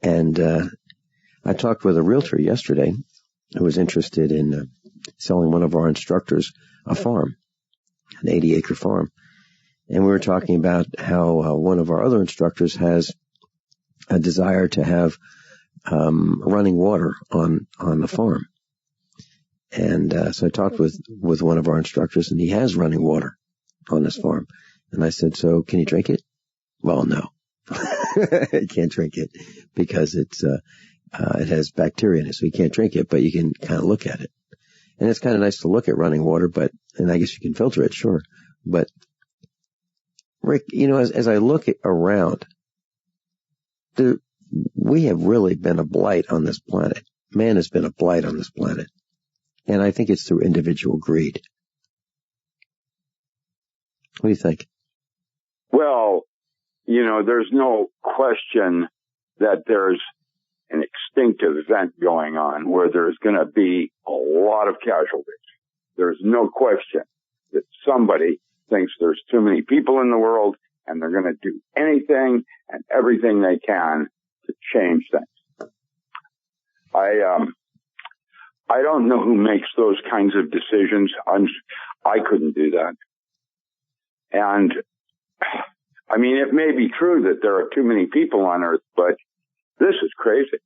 And I talked with a realtor yesterday who was interested in selling one of our instructors a farm, an 80-acre farm. And we were talking about how one of our other instructors has a desire to have running water on the farm. And so I talked with one of our instructors, and he has running water on his farm. And I said, so can you drink it? Well, no. You can't drink it because it has bacteria in it, so you can't drink it, but you can kind of look at it. And it's kind of nice to look at running water, and I guess you can filter it, sure. But Rick, as I look around, we have really been a blight on this planet. Man has been a blight on this planet. And I think it's through individual greed. What do you think? Well, there's no question that there's an extinctive event going on where there's going to be a lot of casualties. There's no question that somebody thinks there's too many people in the world and they're going to do anything and everything they can to change things. I don't know who makes those kinds of decisions. I couldn't do that. And I mean, it may be true that there are too many people on Earth, but this is crazy.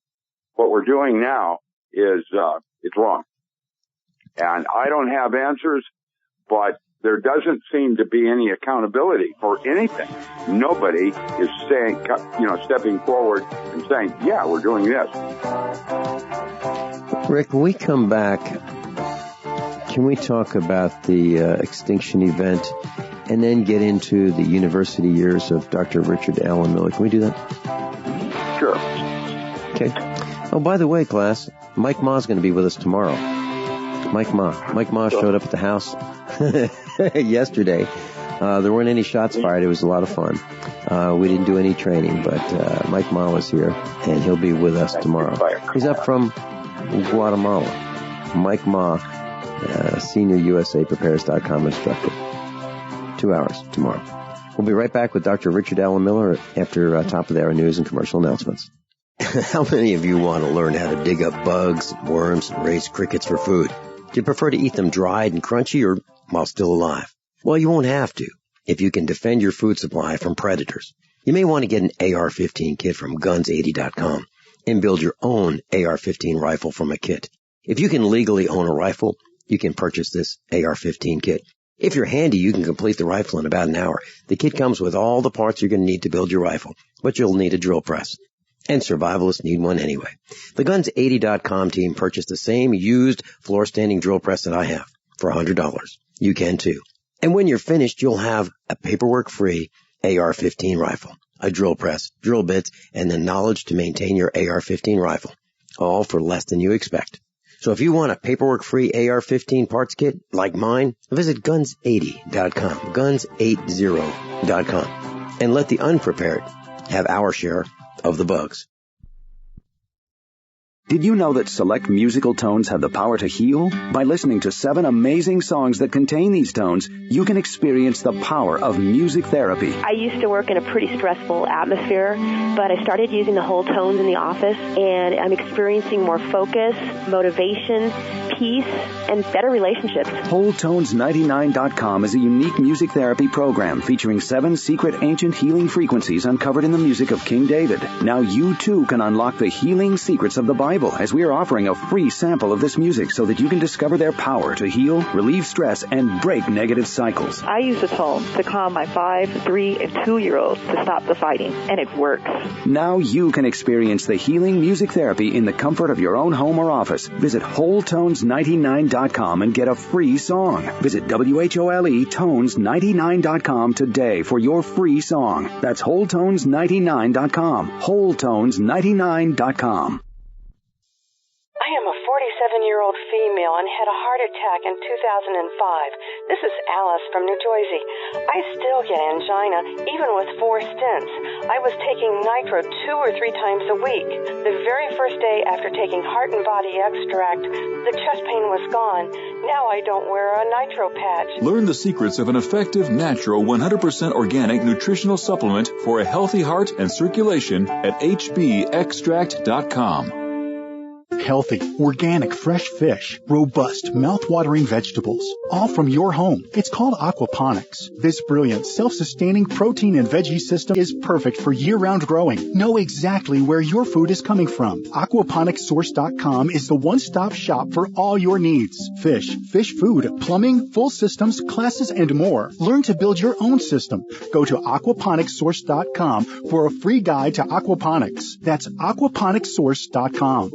What we're doing now is, it's wrong. And I don't have answers, but there doesn't seem to be any accountability for anything. Nobody is saying, stepping forward and saying, yeah, we're doing this. Rick, when we come back, can we talk about the extinction event and then get into the university years of Dr. Richard Allen Miller? Can we do that? Sure. Okay. Oh, by the way, class, Mike Ma's going to be with us tomorrow. Mike Ma showed up at the house yesterday There weren't any shots fired. It was a lot of fun. We didn't do any training, but Mike Ma was here, and he'll be with us tomorrow. He's up from Guatemala. Mike Ma, senior USA Preparedness.com instructor. 2 hours tomorrow. We'll be right back with Dr. Richard Allen Miller after top of the hour news and commercial announcements. How many of you want to learn how to dig up bugs, worms, and raise crickets for food? Do you prefer to eat them dried and crunchy or while still alive? Well, you won't have to if you can defend your food supply from predators. You may want to get an AR-15 kit from guns80.com and build your own AR-15 rifle from a kit. If you can legally own a rifle, you can purchase this AR-15 kit. If you're handy, you can complete the rifle in about an hour. The kit comes with all the parts you're going to need to build your rifle, but you'll need a drill press. And survivalists need one anyway. The Guns80.com team purchased the same used floor-standing drill press that I have for $100. You can too. And when you're finished, you'll have a paperwork-free AR-15 rifle, a drill press, drill bits, and the knowledge to maintain your AR-15 rifle, all for less than you expect. So if you want a paperwork-free AR-15 parts kit like mine, visit Guns80.com, Guns80.com, and let the unprepared have our share of the bugs. Did you know that select musical tones have the power to heal? By listening to 7 amazing songs that contain these tones, you can experience the power of music therapy. I used to work in a pretty stressful atmosphere, but I started using the whole tones in the office, and I'm experiencing more focus, motivation, peace, and better relationships. WholeTones99.com is a unique music therapy program featuring 7 secret ancient healing frequencies uncovered in the music of King David. Now you too can unlock the healing secrets of the Bible, as we are offering a free sample of this music so that you can discover their power to heal, relieve stress, and break negative cycles. I use the tones to calm my 5, 3, and 2-year-olds to stop the fighting, and it works. Now you can experience the healing music therapy in the comfort of your own home or office. Visit WholeTones99.com and get a free song. Visit WHOLETones99.com today for your free song. That's WholeTones99.com. WholeTones99.com. I am a 47-year-old female and had a heart attack in 2005. This is Alice from New Jersey. I still get angina, even with 4 stents. I was taking nitro 2 or 3 times a week. The very first day after taking Heart and Body Extract, the chest pain was gone. Now I don't wear a nitro patch. Learn the secrets of an effective, natural, 100% organic nutritional supplement for a healthy heart and circulation at hbextract.com. Healthy, organic, fresh fish, robust, mouth-watering vegetables, all from your home. It's called aquaponics. This brilliant, self-sustaining protein and veggie system is perfect for year-round growing. Know exactly where your food is coming from. Aquaponicssource.com is the one-stop shop for all your needs. Fish, fish food, plumbing, full systems, classes, and more. Learn to build your own system. Go to aquaponicssource.com for a free guide to aquaponics. That's aquaponicssource.com.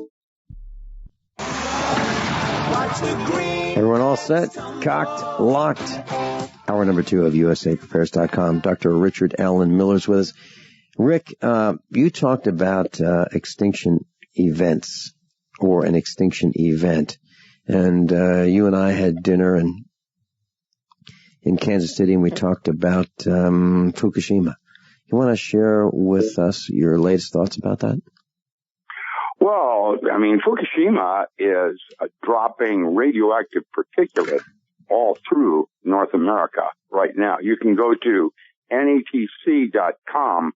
Everyone all set? Cocked? Locked? Hour number 2 of USAPrepares.com. Dr. Richard Allen Miller's with us. Rick, you talked about extinction events or an extinction event. And you and I had dinner in Kansas City, and we talked about Fukushima. You want to share with us your latest thoughts about that? Well, I mean, Fukushima is dropping radioactive particulate all through North America right now. You can go to NETC.com,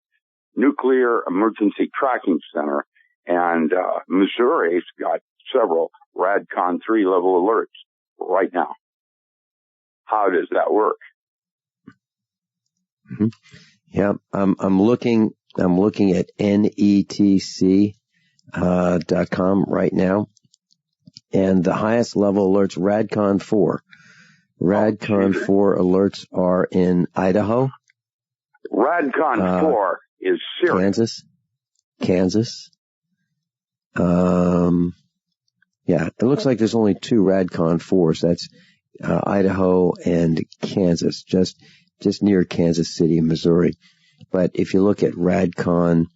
Nuclear Emergency Tracking Center, and Missouri's got several RADCON 3 level alerts right now. How does that work? Mm-hmm. Yeah, I'm looking at NETC.com right now, and the highest level alerts, RADCON 4. RADCON 4 alerts are in Idaho. RADCON 4 is serious. Kansas. Yeah, it looks like there's only 2 RADCON 4s. That's Idaho and Kansas, just near Kansas City, Missouri. But if you look at RADCON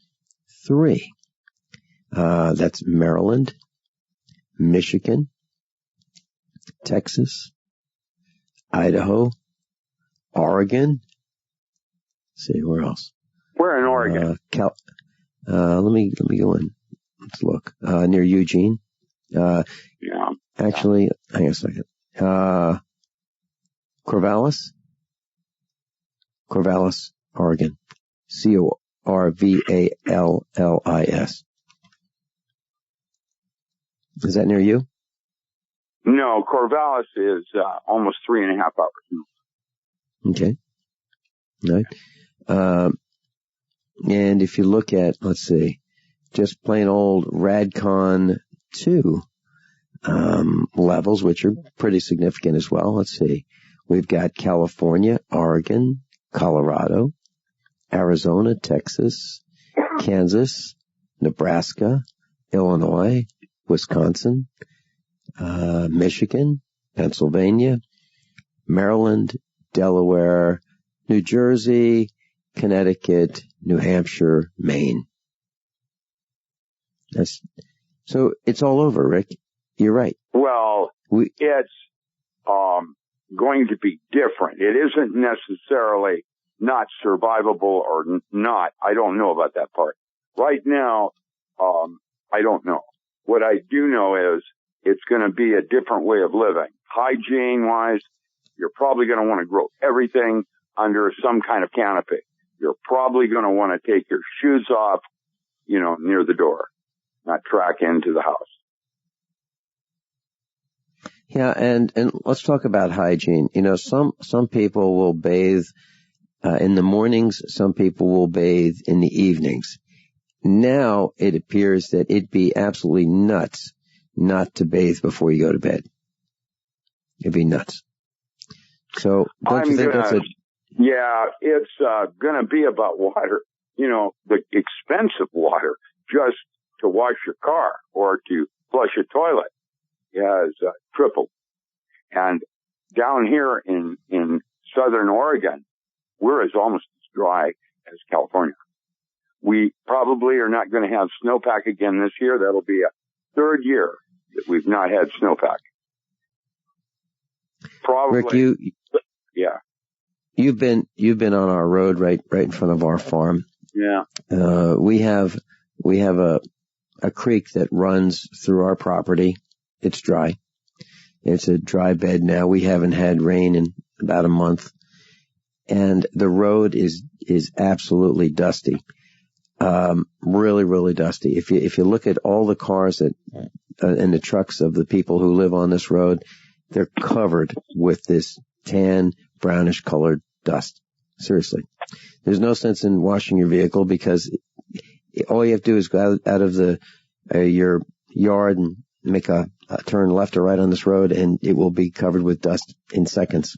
3, that's Maryland, Michigan, Texas, Idaho, Oregon. Let's see, where else? Where in Oregon? Let me go in. Let's look. Near Eugene. Yeah. Actually, hang on a second. Corvallis, Oregon. Corvallis. Is that near you? No, Corvallis is almost 3.5 hours. Okay. All right. And if you look at, let's see, just plain old Radcon 2 levels, which are pretty significant as well. Let's see. We've got California, Oregon, Colorado, Arizona, Texas, Kansas, Nebraska, Illinois, Wisconsin, Michigan, Pennsylvania, Maryland, Delaware, New Jersey, Connecticut, New Hampshire, Maine. So it's all over, Rick. You're right. Well, it's going to be different. It isn't necessarily not survivable or not. I don't know about that part. Right now, I don't know. What I do know is it's going to be a different way of living. Hygiene-wise, you're probably going to want to grow everything under some kind of canopy. You're probably going to want to take your shoes off, near the door, not track into the house. Yeah, and let's talk about hygiene. Some people will bathe in the mornings, some people will bathe in the evenings. Now it appears that it'd be absolutely nuts not to bathe before you go to bed. It'd be nuts. So don't you think that's Yeah, it's going to be about water. The expensive water just to wash your car or to flush a toilet has tripled. And down here in southern Oregon, we're almost as dry as California. We probably are not going to have snowpack again this year. That'll be a third year that we've not had snowpack. Probably. Rick, yeah. You've been on our road right in front of our farm. Yeah. We have a creek that runs through our property. It's dry. It's a dry bed now. We haven't had rain in about a month. And the road is absolutely dusty. Really, really dusty. If you look at all the cars that, and the trucks of the people who live on this road, they're covered with this tan, brownish colored dust. Seriously. There's no sense in washing your vehicle because all you have to do is go out of your yard and make a turn left or right on this road and it will be covered with dust in seconds.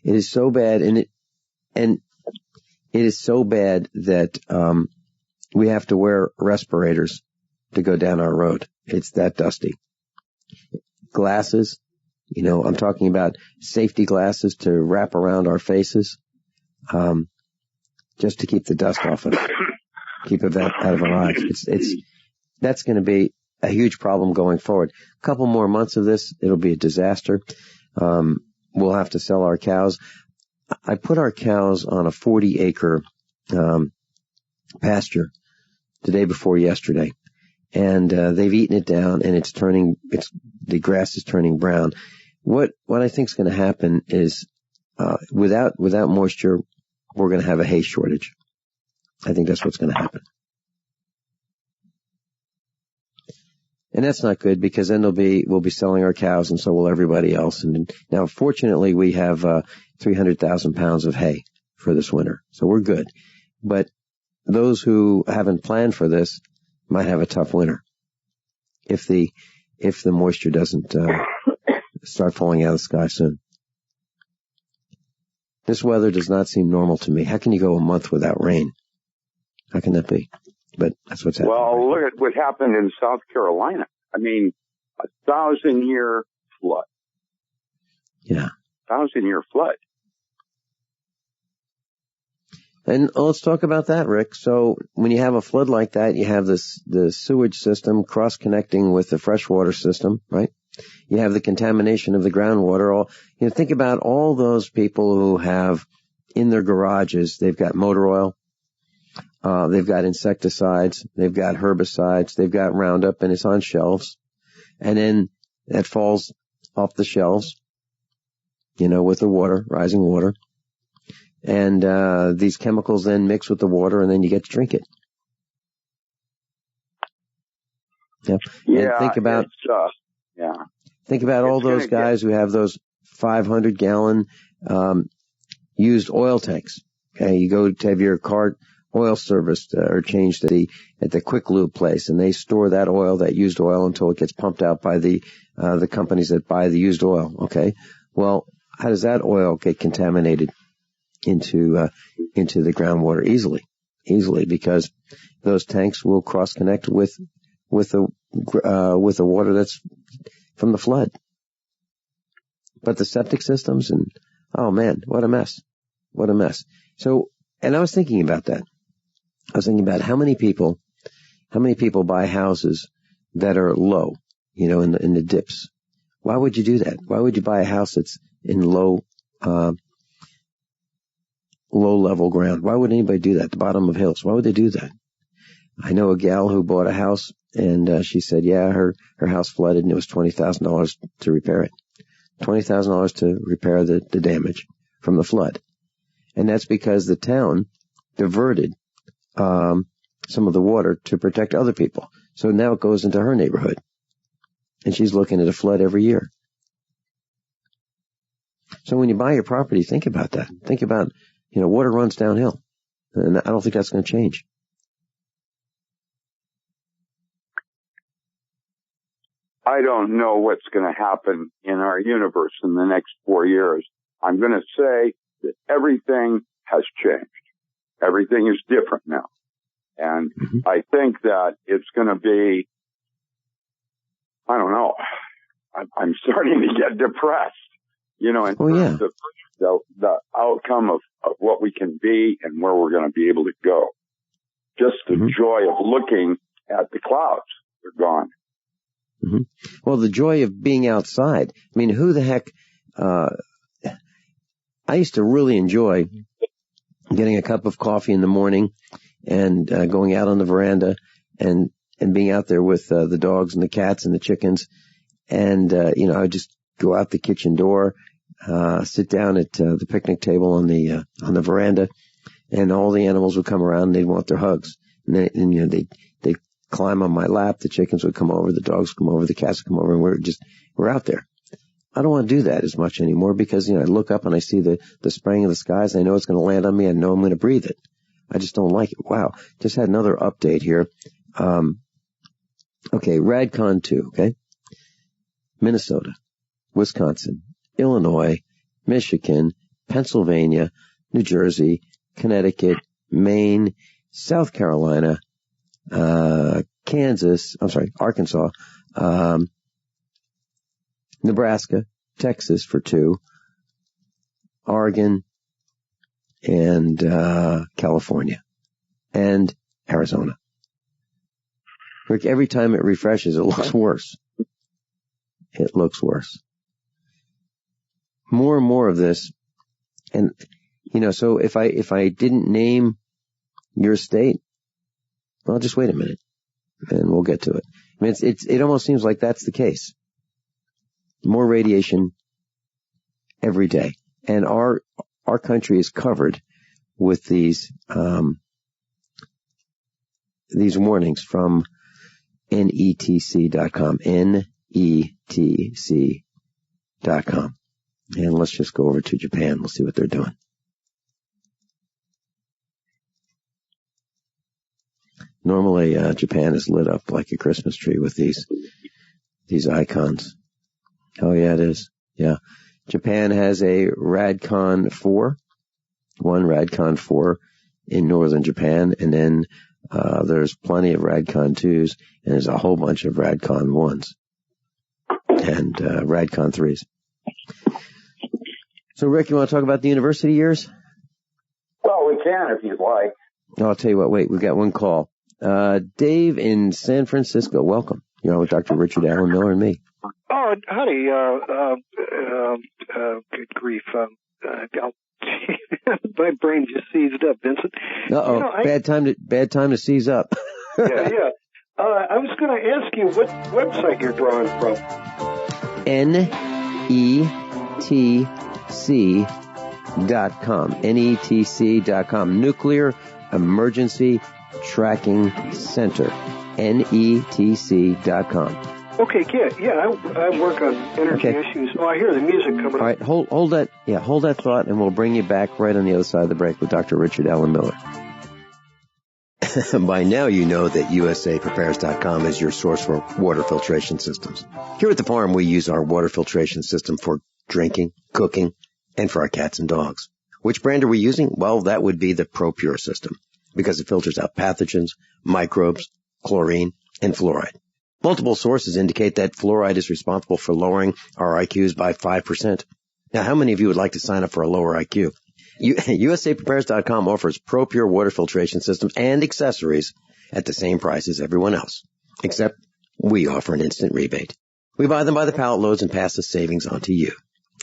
It is so bad and it is so bad that we have to wear respirators to go down our road. It's that dusty. Glasses, I'm talking about safety glasses to wrap around our faces, just to keep the dust off of it, keep it out of our eyes. That's going to be a huge problem going forward. A couple more months of this, it'll be a disaster. We'll have to sell our cows. I put our cows on a 40-acre pasture the day before yesterday, and they've eaten it down, and the grass is turning brown. What I think is going to happen is, without moisture, we're going to have a hay shortage. I think that's what's going to happen. And that's not good because then we'll be selling our cows and so will everybody else. And now, fortunately, we have 300,000 pounds of hay for this winter. So we're good. But those who haven't planned for this might have a tough winter if the moisture doesn't start falling out of the sky soon. This weather does not seem normal to me. How can you go a month without rain? How can that be? But that's what's happening. Well, look at what happened in South Carolina. I mean, 1,000-year flood. Yeah. 1,000-year flood. And let's talk about that, Rick. So when you have a flood like that, you have the sewage system cross-connecting with the freshwater system, right? You have the contamination of the groundwater. Think about all those people who have in their garages, they've got motor oil, they've got insecticides, they've got herbicides, they've got Roundup, and it's on shelves. And then that falls off the shelves, with the water, rising water. And these chemicals then mix with the water, and then you get to drink it. Yep. Yeah. And think about all those guys who have those 500-gallon used oil tanks. Okay, you go to have your car oil serviced or changed at the quick lube place, and they store that oil, that used oil, until it gets pumped out by the companies that buy the used oil. Okay, well, how does that oil get contaminated into the groundwater? Easily, because those tanks will cross connect with the water that's from the flood. But the septic systems, and oh man, what a mess. So, and I was thinking about that. I was thinking about how many people buy houses that are low, in the dips. Why would you do that? Why would you buy a house that's in low level ground? Why would anybody do that? The bottom of hills. Why would they do that? I know a gal who bought a house, and she said, her house flooded, and it was $20,000 to repair it. $20,000 to repair the damage from the flood. And that's because the town diverted some of the water to protect other people. So now it goes into her neighborhood. And she's looking at a flood every year. So when you buy your property, think about that. Think about, water runs downhill. And I don't think that's going to change. I don't know what's going to happen in our universe in the next 4 years. I'm going to say that everything has changed. Everything is different now. And I think that it's going to be, I don't know, I'm starting to get depressed, in terms of the outcome of what we can be and where we're going to be able to go. Just the joy of looking at the clouds. They're gone. Mm-hmm. Well, the joy of being outside. I mean, who the heck, I used to really enjoy getting a cup of coffee in the morning and going out on the veranda and being out there with the dogs and the cats and the chickens. And, I would just go out the kitchen door, sit down at the picnic table on the veranda, and all the animals would come around and they'd want their hugs. And they'd climb on my lap. The chickens would come over, the dogs would come over, the cats would come over, and we're out there. I don't want to do that as much anymore because, I look up and I see the spraying of the skies. I know it's going to land on me. I know I'm going to breathe it. I just don't like it. Wow. Just had another update here. Okay. Radcon 2. Okay. Minnesota, Wisconsin, Illinois, Michigan, Pennsylvania, New Jersey, Connecticut, Maine, South Carolina, Arkansas, Nebraska, Texas for 2, Oregon, and California, and Arizona. Rick, every time it refreshes, it looks worse. It looks worse. More and more of this, and so if I didn't name your state, well, just wait a minute, and we'll get to it. I mean, it almost seems like that's the case. More radiation every day. And our country is covered with these warnings from netc.com, netc.com. And let's just go over to Japan. We'll see what they're doing. Normally, Japan is lit up like a Christmas tree with these icons. Oh yeah, it is. Yeah. Japan has a Radcon 4, one Radcon 4 in northern Japan, and then there's plenty of Radcon 2s, and there's a whole bunch of Radcon 1s and Radcon 3s. So, Rick, you want to talk about the university years? Well, we can if you'd like. I'll tell you what, wait, we've got one call. Dave in San Francisco, welcome. You're on with Dr. Richard Allen Miller and me. Oh, honey, good grief. My brain just seized up, Vincent. Uh-oh, bad time to seize up. Yeah. I was going to ask you what website you're drawing from. NETC.com. NETC.com. Nuclear Emergency Tracking Center. NETC.com. Okay, yeah. I work on energy issues. Oh, I hear the music coming. All right, hold that thought, and we'll bring you back right on the other side of the break with Dr. Richard Allen Miller. By now you know that USAPrepares.com is your source for water filtration systems. Here at the farm, we use our water filtration system for drinking, cooking, and for our cats and dogs. Which brand are we using? Well, that would be the ProPure system, because it filters out pathogens, microbes, chlorine, and fluoride. Multiple sources indicate that fluoride is responsible for lowering our IQs by 5%. Now, how many of you would like to sign up for a lower IQ? USAPrepares.com offers ProPure water filtration systems and accessories at the same price as everyone else, except we offer an instant rebate. We buy them by the pallet loads and pass the savings on to you.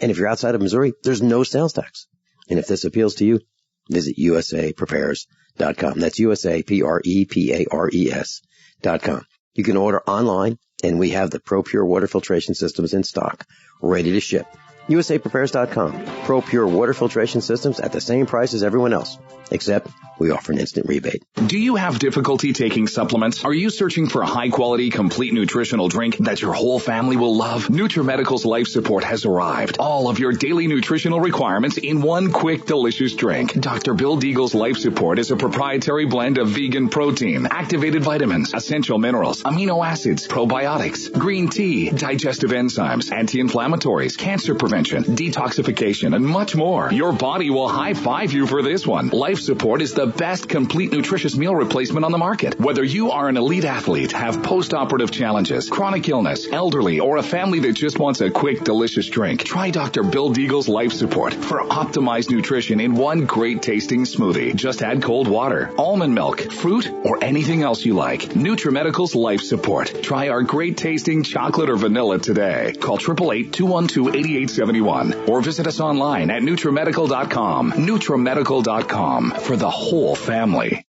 And if you're outside of Missouri, there's no sales tax. And if this appeals to you, visit USAPrepares.com. That's USAPrepares.com. You can order online, and we have the ProPure water filtration systems in stock, ready to ship. USAPrepares.com. ProPure water filtration systems at the same price as everyone else, except we offer an instant rebate. Do you have difficulty taking supplements? Are you searching for a high-quality, complete nutritional drink that your whole family will love? NutriMedical's Life Support has arrived. All of your daily nutritional requirements in one quick, delicious drink. Dr. Bill Deagle's Life Support is a proprietary blend of vegan protein, activated vitamins, essential minerals, amino acids, probiotics, green tea, digestive enzymes, anti-inflammatories, cancer prevention, detoxification, and much more. Your body will high-five you for this one. Life Support is the best complete nutritious meal replacement on the market. Whether you are an elite athlete, have post-operative challenges, chronic illness, elderly, or a family that just wants a quick, delicious drink, try Dr. Bill Deagle's Life Support for optimized nutrition in one great tasting smoothie. Just add cold water, almond milk, fruit, or anything else you like. NutriMedical's Life Support. Try our great tasting chocolate or vanilla today. Call 888-212-8871 or visit us online at NutriMedical.com. NutriMedical.com for the whole family.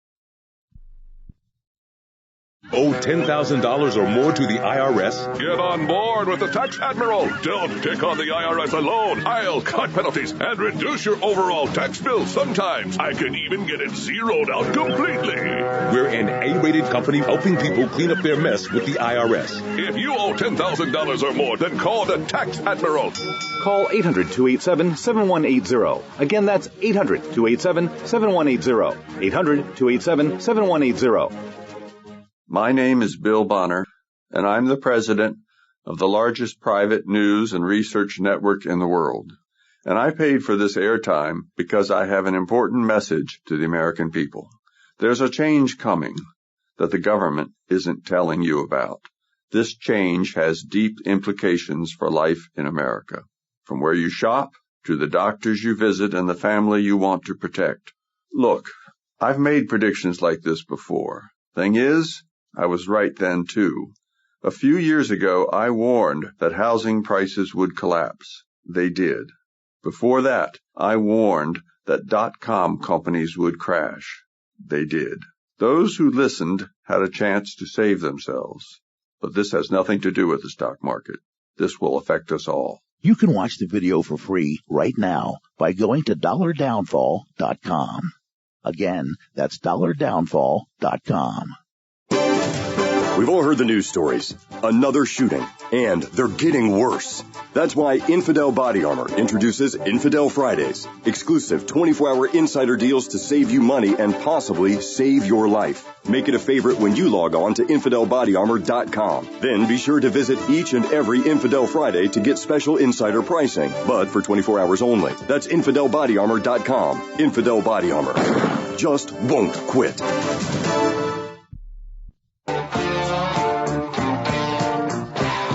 Owe $10,000 or more to the IRS? Get on board with the Tax Admiral. Don't pick on the IRS alone. I'll cut penalties and reduce your overall tax bill. Sometimes I can even get it zeroed out completely. We're an A-rated company helping people clean up their mess with the IRS. If you owe $10,000 or more, then call the Tax Admiral. Call 800-287-7180. Again, that's 800-287-7180. 800-287-7180. My name is Bill Bonner, and I'm the president of the largest private news and research network in the world. And I paid for this airtime because I have an important message to the American people. There's a change coming that the government isn't telling you about. This change has deep implications for life in America, from where you shop to the doctors you visit and the family you want to protect. Look, I've made predictions like this before. Thing is, I was right then, too. A few years ago, I warned that housing prices would collapse. They did. Before that, I warned that .com companies would crash. They did. Those who listened had a chance to save themselves. But this has nothing to do with the stock market. This will affect us all. You can watch the video for free right now by going to $downfall.com. Again, that's $downfall.com. We've all heard the news stories. Another shooting. And they're getting worse. That's why Infidel Body Armor introduces Infidel Fridays. Exclusive 24-hour insider deals to save you money and possibly save your life. Make it a favorite when you log on to InfidelBodyArmor.com. Then be sure to visit each and every Infidel Friday to get special insider pricing, but for 24 hours only. That's InfidelBodyArmor.com. Infidel Body Armor. Just won't quit.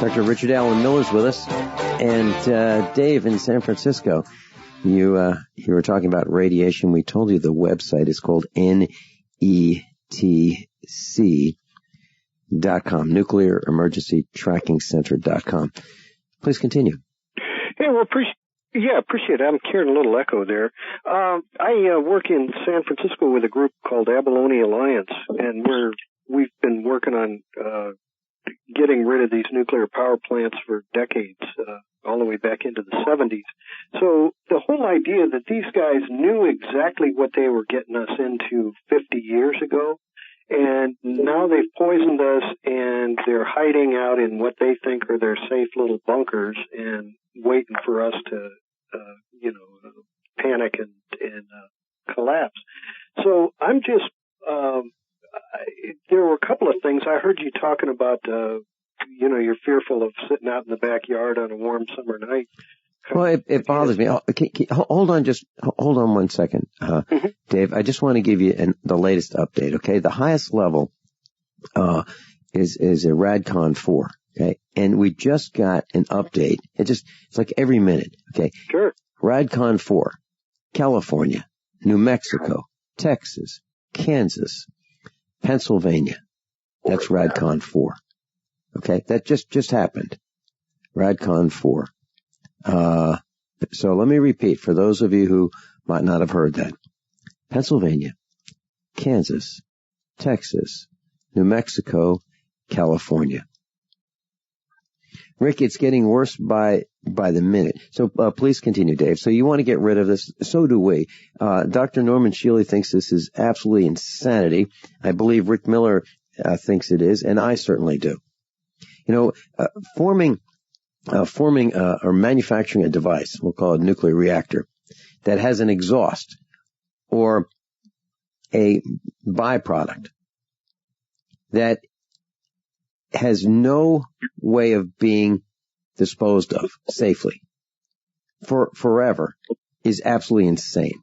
Dr. Richard Allen Miller's with us, and Dave in San Francisco. You were talking about radiation. We told you the website is called NETC.com, Nuclear Emergency Tracking Center.com. Please continue. Yeah, well, appreciate it. I'm hearing a little echo there. I work in San Francisco with a group called Abalone Alliance, and we've been working on getting rid of these nuclear power plants for decades, all the way back into the 70s. So the whole idea that these guys knew exactly what they were getting us into 50 years ago, and now they've poisoned us, and they're hiding out in what they think are their safe little bunkers and waiting for us to, panic and collapse. So I'm just, there were a couple of things. I heard you talking about, you're fearful of sitting out in the backyard on a warm summer night. Well, it bothers me. Hold on 1 second, Dave. I just want to give you the latest update. Okay, the highest level is a Radcon 4. Okay, and we just got an update. It's like every minute. Okay, sure. Radcon 4, California, New Mexico, Texas, Kansas, Pennsylvania. That's Radcon 4. Okay, that just happened. Radcon 4. So let me repeat for those of you who might not have heard that. Pennsylvania, Kansas, Texas, New Mexico, California. Rick, it's getting worse by the minute. So please continue, Dave. So you want to get rid of this? So do we. Dr. Norman Shealy thinks this is absolutely insanity. I believe Rick Miller thinks it is, and I certainly do. Forming or manufacturing a device, we'll call it a nuclear reactor, that has an exhaust or a byproduct that has no way of being disposed of safely for forever is absolutely insane.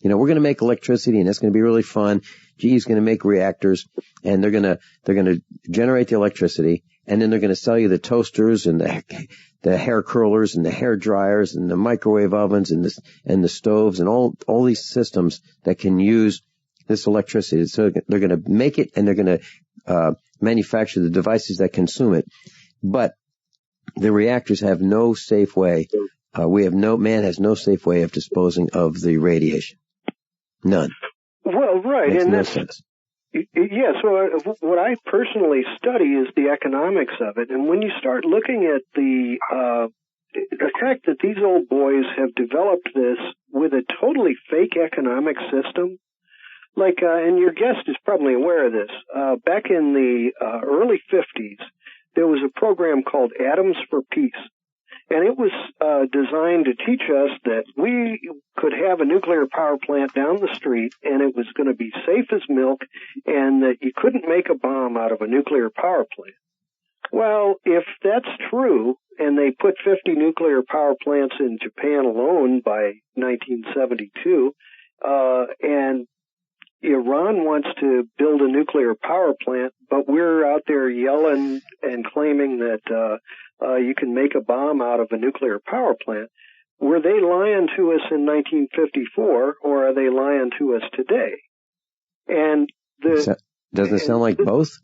We're going to make electricity, and it's going to be really fun. GE is going to make reactors, and they're going to generate the electricity, and then they're going to sell you the toasters and the hair curlers and the hair dryers and the microwave ovens and the stoves and all these systems that can use this electricity. So they're going to make it, and they're going to manufacture the devices that consume it. But the reactors have no safe way. Man has no safe way of disposing of the radiation. None. Well, right. Makes and no that's, sense. Yeah, so what I personally study is the economics of it. And when you start looking at the fact that these old boys have developed this with a totally fake economic system, and your guest is probably aware of this, back in the early 50s, there was a program called Atoms for Peace. And it was designed to teach us that we could have a nuclear power plant down the street, and it was going to be safe as milk, and that you couldn't make a bomb out of a nuclear power plant. Well, if that's true, and they put 50 nuclear power plants in Japan alone by 1972, and Iran wants to build a nuclear power plant, but we're out there yelling and claiming that you can make a bomb out of a nuclear power plant. Were they lying to us in 1954, or are they lying to us today? And doesn't it sound like both?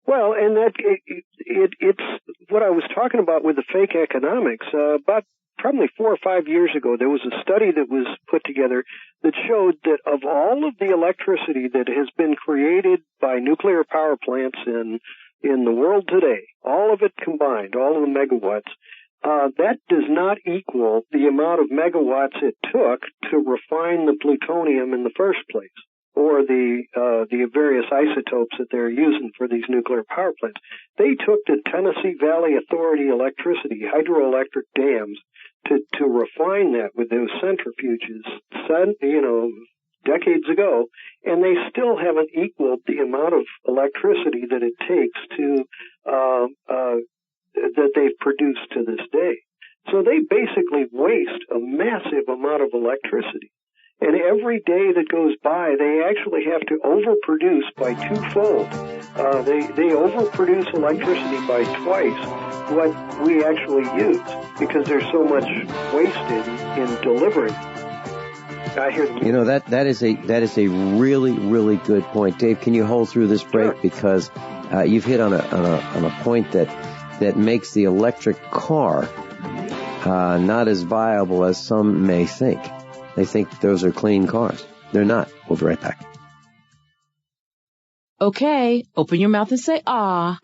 Well, and that it's what I was talking about with the fake economics. About probably 4 or 5 years ago, there was a study that was put together that showed that of all of the electricity that has been created by nuclear power plants in the world today, all of it combined, all of the megawatts, that does not equal the amount of megawatts it took to refine the plutonium in the first place, or the various isotopes that they're using for these nuclear power plants. They took the Tennessee Valley Authority electricity, hydroelectric dams, to refine that with those centrifuges, decades ago, and they still haven't equaled the amount of electricity that it takes to that they've produced to this day. So they basically waste a massive amount of electricity. And every day that goes by, they actually have to overproduce by twofold. They overproduce electricity by twice what we actually use, because there's so much wasted in delivering. I hear that is a really, really good point. Dave, can you hold through this break? Sure. Because you've hit on a point that that makes the electric car not as viable as some may think. They think those are clean cars. They're not. We'll be right back. Okay, open your mouth and say ah.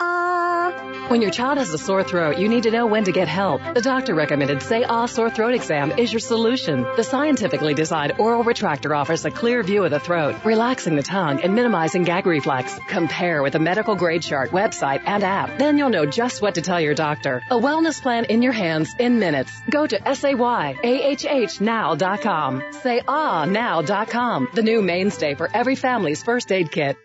When your child has a sore throat, you need to know when to get help. The doctor recommended Say Ah Sore Throat Exam is your solution. The scientifically designed oral retractor offers a clear view of the throat, relaxing the tongue and minimizing gag reflex. Compare with a medical grade chart, website, and app. Then you'll know just what to tell your doctor. A wellness plan in your hands in minutes. Go to SayAHHnow.com. SayAhNow.com. The new mainstay for every family's first aid kit.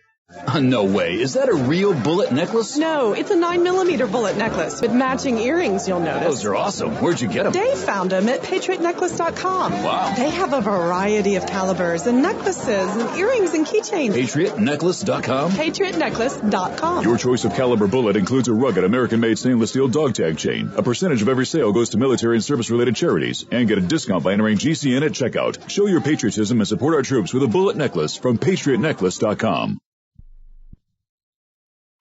No way. Is that a real bullet necklace? No, it's a 9mm bullet necklace with matching earrings, you'll notice. Those are awesome. Where'd you get them? Dave found them at PatriotNecklace.com. Wow. They have a variety of calibers and necklaces and earrings and keychains. PatriotNecklace.com? PatriotNecklace.com. Your choice of caliber bullet includes a rugged American-made stainless steel dog tag chain. A percentage of every sale goes to military and service-related charities. And get a discount by entering GCN at checkout. Show your patriotism and support our troops with a bullet necklace from PatriotNecklace.com.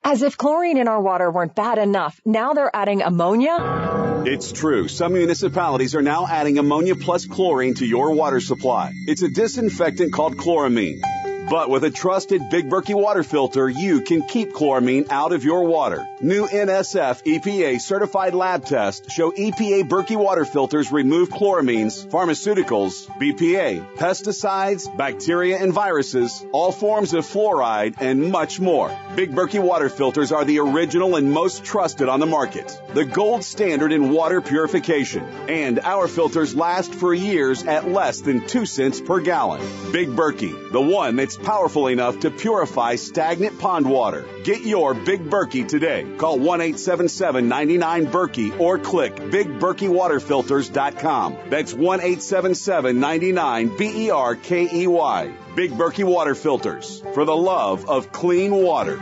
As if chlorine in our water weren't bad enough, now they're adding ammonia? It's true. Some municipalities are now adding ammonia plus chlorine to your water supply. It's a disinfectant called chloramine. But with a trusted Big Berkey water filter, you can keep chloramine out of your water. New NSF EPA certified lab tests show EPA Berkey water filters remove chloramines, pharmaceuticals, BPA, pesticides, bacteria and viruses, all forms of fluoride, and much more. Big Berkey water filters are the original and most trusted on the market. The gold standard in water purification. And our filters last for years at less than 2 cents per gallon. Big Berkey, the one that's powerful enough to purify stagnant pond water. Get your Big Berkey today. Call 1-877-99-BERKEY or click BigBerkeyWaterFilters.com. That's 1-877-99-BERKEY. Big Berkey Water Filters, for the love of clean water.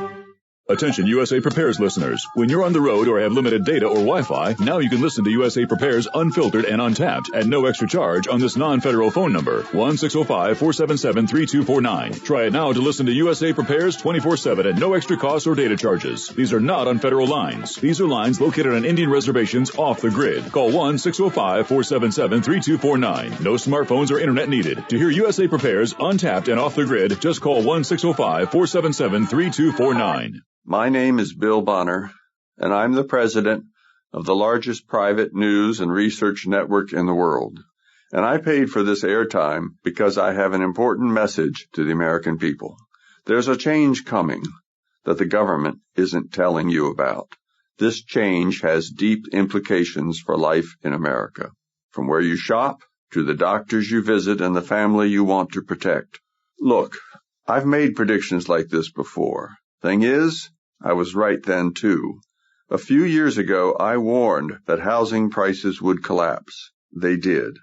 Attention USA Prepares listeners. When you're on the road or have limited data or Wi-Fi, now you can listen to USA Prepares unfiltered and untapped at no extra charge on this non-federal phone number, 1-605-477-3249. Try it now to listen to USA Prepares 24/7 at no extra cost or data charges. These are not on federal lines. These are lines located on Indian reservations off the grid. Call 1-605-477-3249. No smartphones or internet needed. To hear USA Prepares untapped and off the grid, just call 1-605-477-3249. My name is Bill Bonner, and I'm the president of the largest private news and research network in the world. And I paid for this airtime because I have an important message to the American people. There's a change coming that the government isn't telling you about. This change has deep implications for life in America, from where you shop to the doctors you visit and the family you want to protect. Look, I've made predictions like this before. Thing is, I was right then, too. A few years ago, I warned that housing prices would collapse. They did.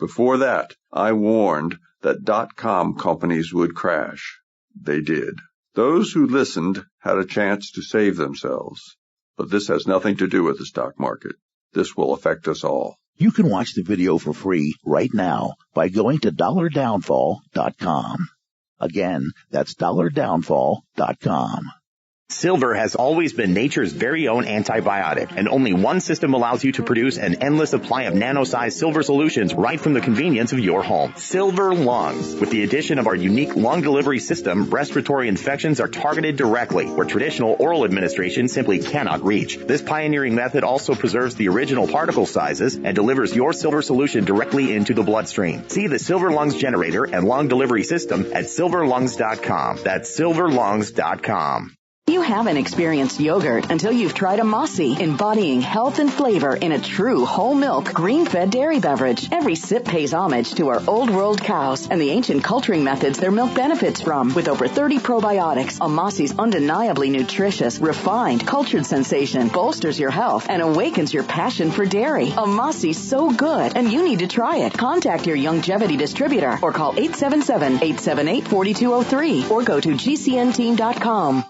Before that, I warned that .com companies would crash. They did. Those who listened had a chance to save themselves. But this has nothing to do with the stock market. This will affect us all. You can watch the video for free right now by going to $downfall.com. Again, that's $downfall.com. Silver has always been nature's very own antibiotic, and only one system allows you to produce an endless supply of nano-sized silver solutions right from the convenience of your home. Silver Lungs. With the addition of our unique lung delivery system, respiratory infections are targeted directly, where traditional oral administration simply cannot reach. This pioneering method also preserves the original particle sizes and delivers your silver solution directly into the bloodstream. See the Silver Lungs generator and lung delivery system at silverlungs.com. That's silverlungs.com. You haven't experienced yogurt until you've tried a Mossy, embodying health and flavor in a true whole milk, green-fed dairy beverage. Every sip pays homage to our old world cows and the ancient culturing methods their milk benefits from. With over 30 probiotics, a Mossy's undeniably nutritious, refined, cultured sensation bolsters your health and awakens your passion for dairy. A Mossy's so good, and you need to try it. Contact your Youngevity distributor or call 877-878-4203 or go to gcnteam.com.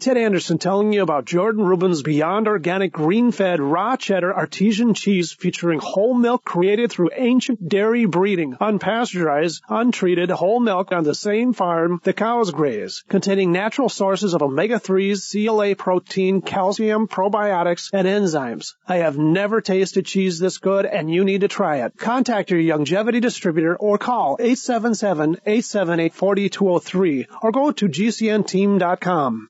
Ted Anderson telling you about Jordan Rubin's Beyond Organic Green-Fed Raw Cheddar Artesian Cheese featuring whole milk created through ancient dairy breeding, unpasteurized, untreated whole milk on the same farm the cows graze, containing natural sources of omega-3s, CLA protein, calcium, probiotics, and enzymes. I have never tasted cheese this good, and you need to try it. Contact your Longevity distributor or call 877-878-4203 or go to gcnteam.com.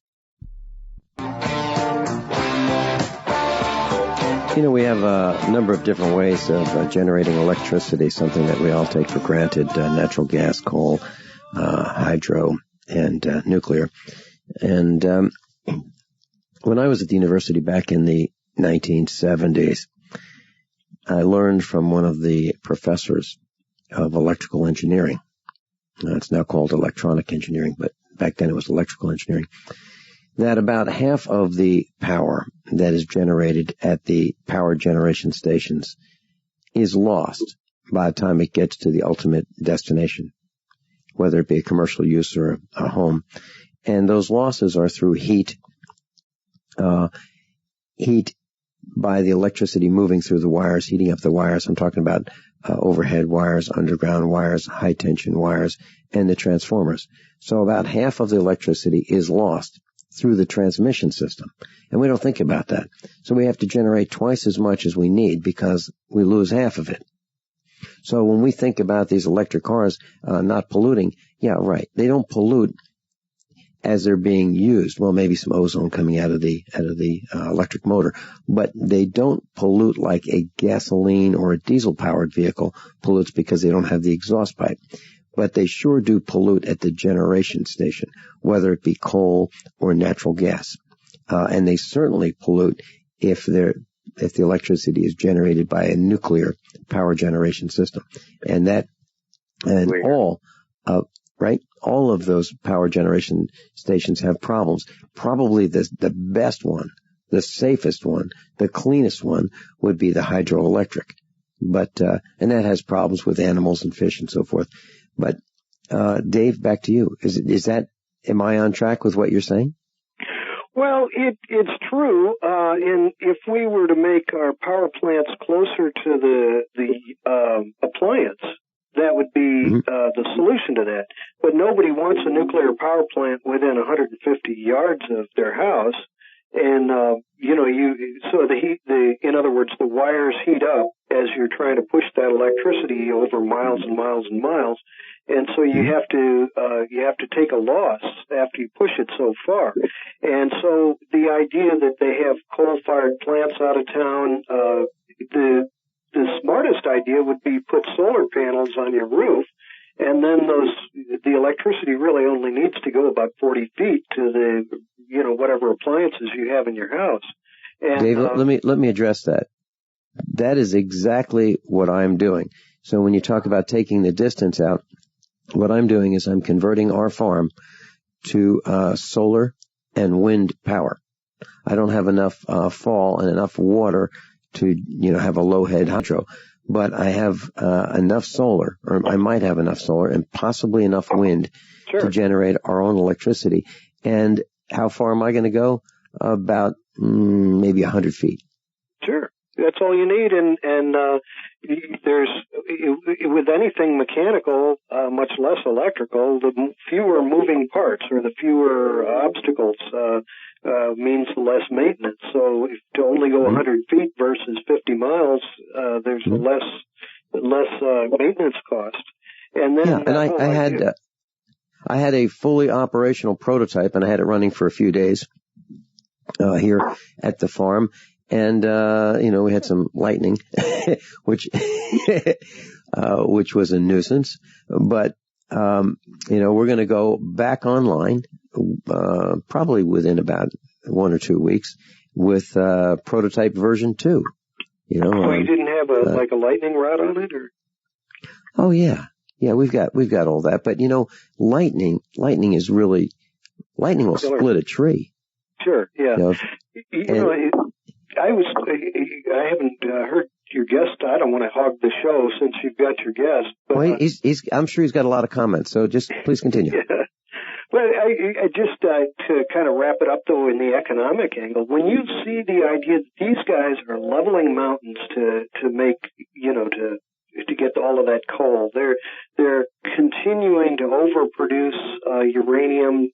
You know, we have a number of different ways of generating electricity, something that we all take for granted, natural gas, coal, hydro, and nuclear. And when I was at the university back in the 1970s, I learned from one of the professors of electrical engineering. It's now called electronic engineering, but back then it was electrical engineering, that about half of the power that is generated at the power generation stations is lost by the time it gets to the ultimate destination, whether it be a commercial use or a home. And those losses are through heat by the electricity moving through the wires, heating up the wires. I'm talking about overhead wires, underground wires, high tension wires, and the transformers. So about half of the electricity is lost through the transmission system. And we don't think about that. So we have to generate twice as much as we need because we lose half of it. So when we think about these electric cars not polluting, yeah, right, they don't pollute as they're being used. Well, maybe some ozone coming out of the electric motor, but they don't pollute like a gasoline or a diesel-powered vehicle pollutes because they don't have the exhaust pipe. But they sure do pollute at the generation station, whether it be coal or natural gas. And they certainly pollute if the electricity is generated by a nuclear power generation system. All of those power generation stations have problems. Probably the best one, the safest one, the cleanest one would be the hydroelectric. But, and that has problems with animals and fish and so forth. But, Dave, back to you. Am I on track with what you're saying? Well, it's true. And if we were to make our power plants closer to the appliance, that would be the solution to that. But nobody wants a nuclear power plant within 150 yards of their house. And, in other words, the wires heat up as you're trying to push that electricity over miles and miles and miles. And so you have to take a loss after you push it so far. And so the idea that they have coal-fired plants out of town, the smartest idea would be put solar panels on your roof, and then the electricity really only needs to go about 40 feet to the, whatever appliances you have in your house. And, Dave, let me address that. That is exactly what I'm doing. So when you talk about taking the distance out, what I'm doing is I'm converting our farm to solar and wind power. I don't have enough fall and enough water to have a low head hydro, but I have enough solar, or I might have enough solar and possibly enough wind to generate our own electricity. And how far am I going to go? About maybe 100 feet. Sure. That's all you need, and there's with anything mechanical, much less electrical, the fewer moving parts or the fewer obstacles means less maintenance. So to only go 100 feet versus 50 miles, there's less maintenance cost. And then I had a fully operational prototype, and I had it running for a few days here at the farm. And, we had some lightning, which was a nuisance. But, we're going to go back online, probably within about 1 or 2 weeks with, prototype version 2. You didn't have a lightning rod on it, or? Oh, yeah. Yeah, we've got all that. But, lightning will split a tree. Sure, yeah. I haven't heard your guest. I don't want to hog the show since you've got your guest. But, well, I'm sure he's got a lot of comments, so just please continue. Yeah. Well, I just to kind of wrap it up, though, in the economic angle, when you see the idea that these guys are leveling mountains to make, to get all of that coal, they're continuing to overproduce uranium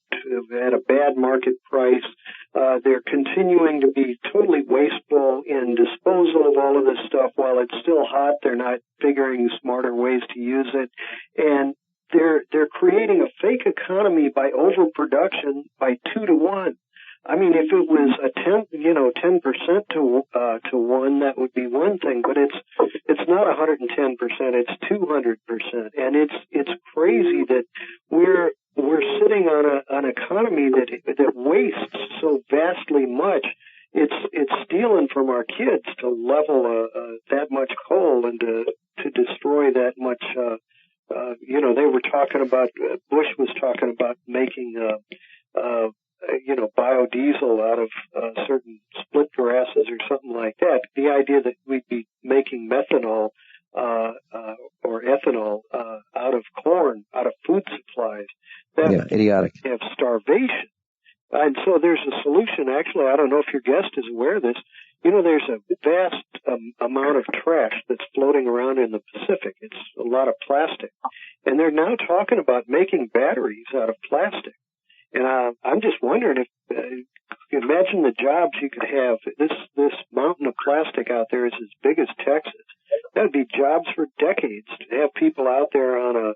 at a bad market price. They're continuing to be totally wasteful in disposal of all of this stuff while it's still hot. They're not figuring smarter ways to use it, and they're creating a fake economy by overproduction by 2 to 1. I mean, if it was a 10% to 1, that would be one thing, but it's not 110%, it's 200%. And it's crazy that we're sitting on an economy that wastes so vastly much. It's stealing from our kids to level that much coal and to destroy that much they were talking about, Bush was talking about making, biodiesel out of certain split grasses or something like that. The idea that we'd be making methanol or ethanol out of corn, out of food supplies. Idiotic. Have starvation. And so there's a solution. Actually, I don't know if your guest is aware of this. There's a vast amount of trash that's floating around in the Pacific. It's a lot of plastic. And they're now talking about making batteries out of plastic. And I'm just wondering if, imagine the jobs you could have. This mountain of plastic out there is as big as Texas. That would be jobs for decades to have people out there on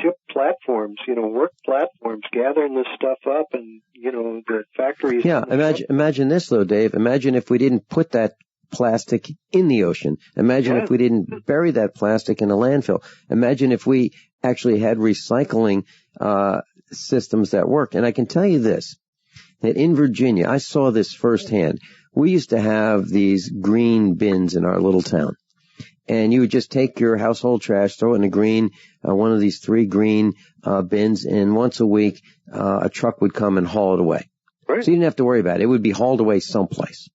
ship platforms, work platforms, gathering this stuff up, and the factories. Yeah, imagine this though, Dave. Imagine if we didn't put that plastic in the ocean. Imagine if we didn't bury that plastic in a landfill. Imagine if we actually had recycling systems that worked. And I can tell you this, that in Virginia, I saw this firsthand. We used to have these green bins in our little town. And you would just take your household trash, throw it in a green, one of these 3 green bins, and once a week a truck would come and haul it away. Right. So you didn't have to worry about it. It would be hauled away someplace.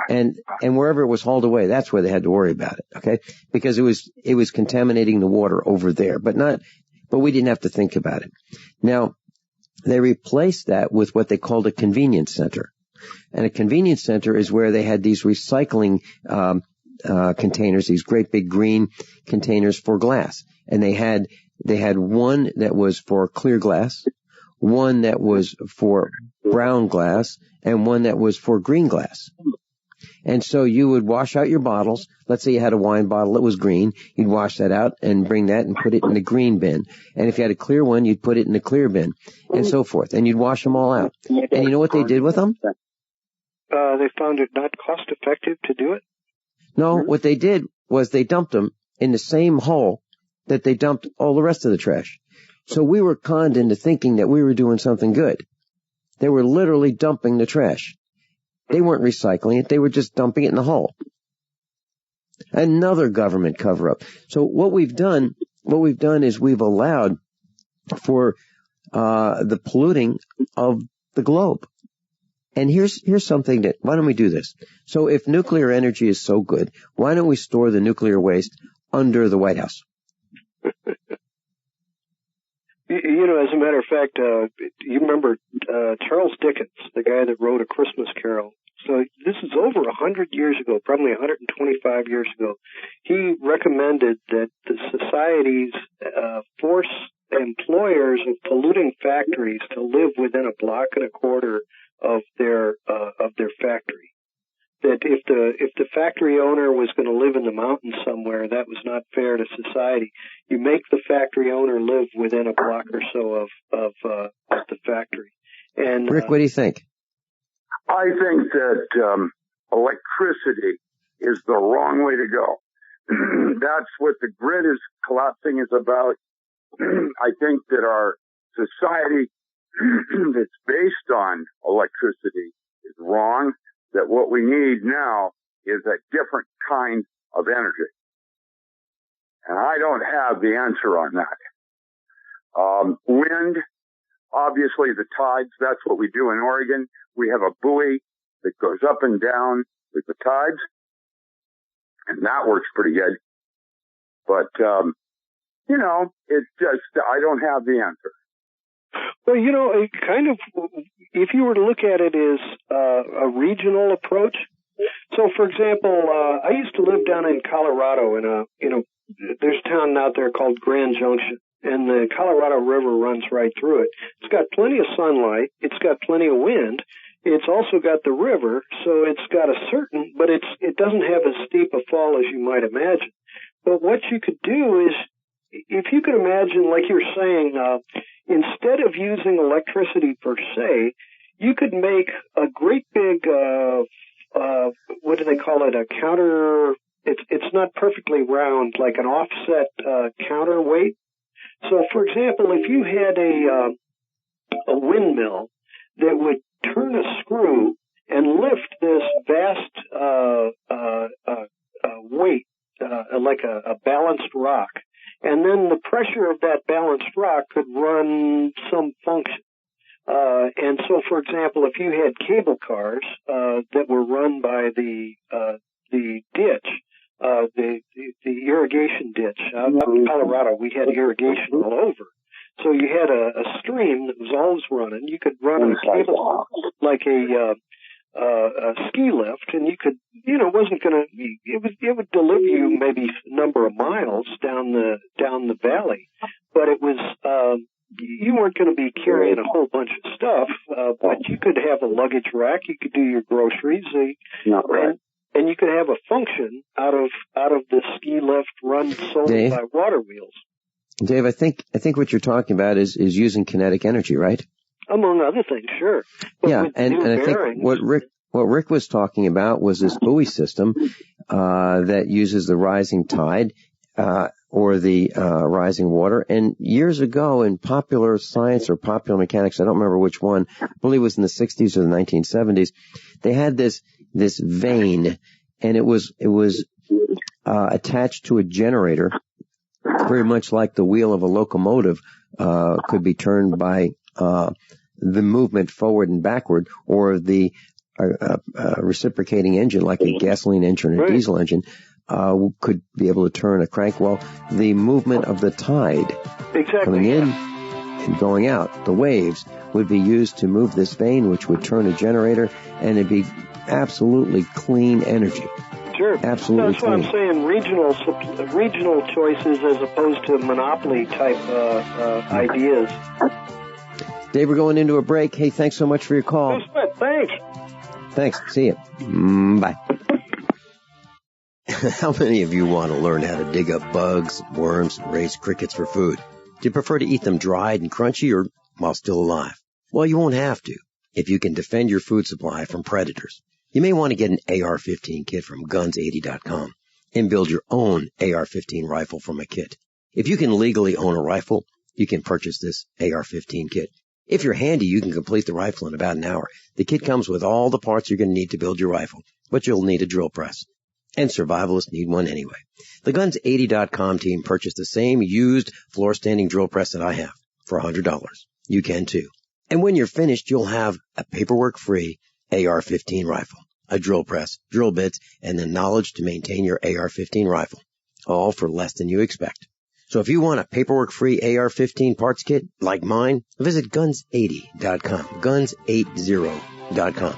And wherever it was hauled away, that's where they had to worry about it, okay? Because it was contaminating the water over there, but we didn't have to think about it. Now, they replaced that with what they called a convenience center. And a convenience center is where they had these recycling containers, these great big green containers for glass. And they had one that was for clear glass, one that was for brown glass, and one that was for green glass. And so you would wash out your bottles. Let's say you had a wine bottle that was green. You'd wash that out and bring that and put it in the green bin. And if you had a clear one, you'd put it in the clear bin, and so forth. And you'd wash them all out. And you know what they did with them? They found it not cost effective to do it? No, what they did was they dumped them in the same hole that they dumped all the rest of the trash. So we were conned into thinking that we were doing something good. They were literally dumping the trash. They weren't recycling it. They were just dumping it in the hole. Another government cover-up. So what we've done is we've allowed for the polluting of the globe. And here's something why don't we do this? So if nuclear energy is so good, why don't we store the nuclear waste under the White House? As a matter of fact, you remember Charles Dickens, the guy that wrote A Christmas Carol. So this is over 100 years ago, probably 125 years ago. He recommended that the societies force employers of polluting factories to live within a block and a quarter of their factory. That if the factory owner was going to live in the mountains somewhere, that was not fair to society. You make the factory owner live within a block or so of the factory. And Rick, what do you think? I think that electricity is the wrong way to go. That's what the grid is collapsing is about. I think that our society that's based on electricity is wrong, that what we need now is a different kind of energy. And I don't have the answer on that. Wind, obviously the tides, that's what we do in Oregon. We have a buoy that goes up and down with the tides, and that works pretty good. But, it's just, I don't have the answer. Well, it kind of, if you were to look at it as a regional approach. So, for example, I used to live down in Colorado there's a town out there called Grand Junction, and the Colorado River runs right through it. It's got plenty of sunlight. It's got plenty of wind. It's also got the river, so it's got but it doesn't have as steep a fall as you might imagine. But what you could do is, if you could imagine, like you're saying, instead of using electricity per se, you could make a great big, what do they call it, a counter, it's not perfectly round, like an offset counterweight. So, for example, if you had a windmill that would turn a screw and lift this vast weight, like a balanced rock, and then the pressure of that balanced rock could run some function. And so, for example, if you had cable cars that were run by the ditch, the irrigation ditch out in Colorado, we had irrigation all over. So you had a stream that was always running. You could run a cable like a ski lift, and you could, it would deliver you maybe a number of miles down the valley, but it was, you weren't going to be carrying a whole bunch of stuff, but you could have a luggage rack, you could do your groceries, and you could have a function out of the ski lift run solely by water wheels. Dave, I think what you're talking about is using kinetic energy, right? Among other things, sure. But yeah, and I think what Rick was talking about was this buoy system that uses the rising tide or the rising water. And years ago in popular science or popular mechanics, I don't remember which one, I believe it was in the 60s or the 1970s, they had this vane, and it was attached to a generator, very much like the wheel of a locomotive could be turned by the movement forward and backward, or the reciprocating engine, like a gasoline engine or a diesel engine, could be able to turn a crank. Well, the movement of the tide coming in and going out, the waves, would be used to move this vane, which would turn a generator, and it'd be absolutely clean energy. Sure. Absolutely. That's what I'm saying, regional choices as opposed to monopoly type ideas. Dave, we're going into a break. Hey, thanks so much for your call. Thanks. Thanks. See you. Bye. How many of you want to learn how to dig up bugs, worms, and raise crickets for food? Do you prefer to eat them dried and crunchy or while still alive? Well, you won't have to if you can defend your food supply from predators. You may want to get an AR-15 kit from guns80.com and build your own AR-15 rifle from a kit. If you can legally own a rifle, you can purchase this AR-15 kit. If you're handy, you can complete the rifle in about an hour. The kit comes with all the parts you're going to need to build your rifle, but you'll need a drill press. And survivalists need one anyway. The Guns80.com team purchased the same used floor-standing drill press that I have for $100. You can too. And when you're finished, you'll have a paperwork-free AR-15 rifle, a drill press, drill bits, and the knowledge to maintain your AR-15 rifle, all for less than you expect. So if you want a paperwork-free AR-15 parts kit like mine, visit Guns80.com, Guns80.com,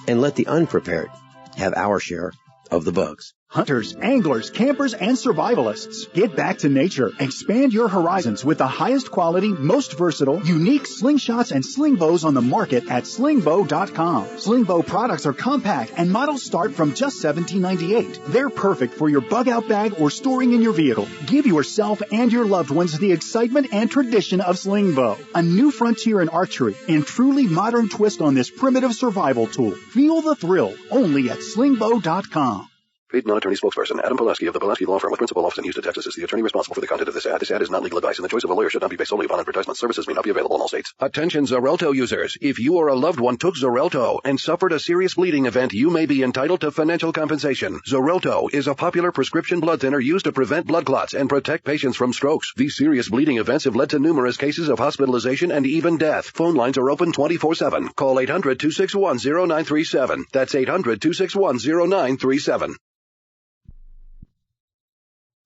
and let the unprepared have our share of the bugs. Hunters, anglers, campers, and survivalists. Get back to nature. Expand your horizons with the highest quality, most versatile, unique slingshots and sling bows on the market at slingbow.com. Slingbow products are compact and models start from just $17.98. They're perfect for your bug-out bag or storing in your vehicle. Give yourself and your loved ones the excitement and tradition of slingbow. A new frontier in archery and truly modern twist on this primitive survival tool. Feel the thrill only at slingbow.com. Paid non-attorney spokesperson Adam Pulaski of the Pulaski Law Firm with principal office in Houston, Texas is the attorney responsible for the content of this ad. This ad is not legal advice, and the choice of a lawyer should not be based solely upon advertisement. Services may not be available in all states. Attention Xarelto users. If you or a loved one took Xarelto and suffered a serious bleeding event, you may be entitled to financial compensation. Xarelto is a popular prescription blood thinner used to prevent blood clots and protect patients from strokes. These serious bleeding events have led to numerous cases of hospitalization and even death. Phone lines are open 24/7. Call 800-261-0937. That's 800-261-0937.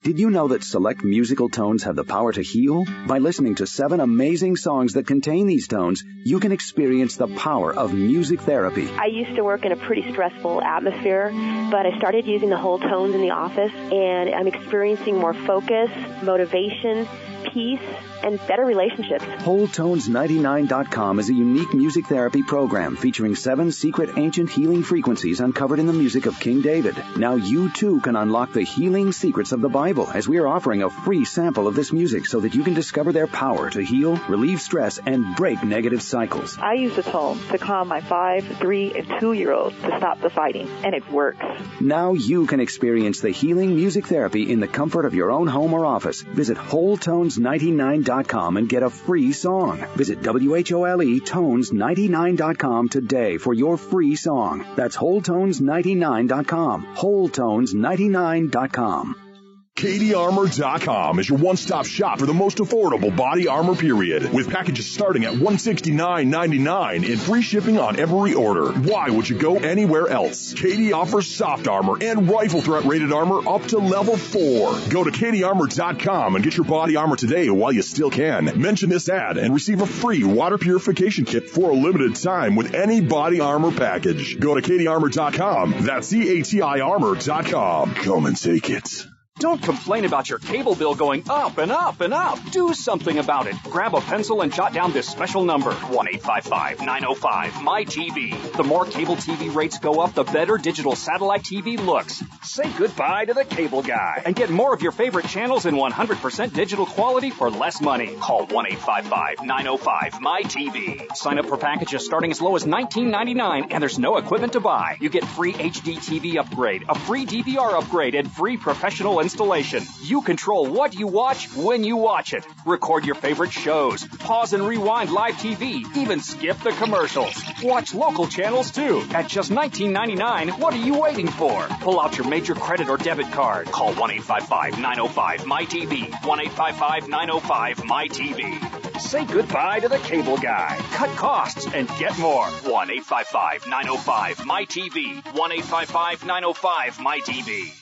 Did you know that select musical tones have the power to heal? By listening to 7 amazing songs that contain these tones, you can experience the power of music therapy. I used to work in a pretty stressful atmosphere, but I started using the whole tones in the office, and I'm experiencing more focus, motivation, peace, and better relationships. WholeTones99.com is a unique music therapy program featuring 7 secret ancient healing frequencies uncovered in the music of King David. Now you too can unlock the healing secrets of the Bible, as we are offering a free sample of this music so that you can discover their power to heal, relieve stress, and break negative cycles. I use the tone to calm my 5, 3, and 2-year-olds to stop the fighting, and it works. Now you can experience the healing music therapy in the comfort of your own home or office. Visit WholeTones99.com and get a free song. Visit WHOLETones99.com today for your free song. That's WholeTones99.com. WholeTones99.com. KDArmor.com is your one-stop shop for the most affordable body armor period, with packages starting at $169.99 and free shipping on every order. Why would you go anywhere else? KD offers soft armor and rifle threat rated armor up to level 4. Go to KDArmor.com and get your body armor today while you still can. Mention this ad and receive a free water purification kit for a limited time with any body armor package. Go to KDArmor.com. That's CATI Armor.com. Come and take it. Don't complain about your cable bill going up and up and up. Do something about it. Grab a pencil and jot down this special number, 1-855-905-MY-TV. The more cable TV rates go up, the better digital satellite TV looks. Say goodbye to the cable guy and get more of your favorite channels in 100% digital quality for less money. Call 1-855-905-MY-TV. Sign up for packages starting as low as $19.99, and there's no equipment to buy. You get free HD TV upgrade, a free DVR upgrade, and free professional installation. You control what you watch when you watch it. Record your favorite shows. Pause and rewind live TV. Even skip the commercials. Watch local channels too. At just $19.99, what are you waiting for? Pull out your major credit or debit card. Call 1-855-905-MY-TV. 1-855-905-MY-TV. Say goodbye to the cable guy. Cut costs and get more. 1-855-905-MY-TV. 1-855-905-MY-TV.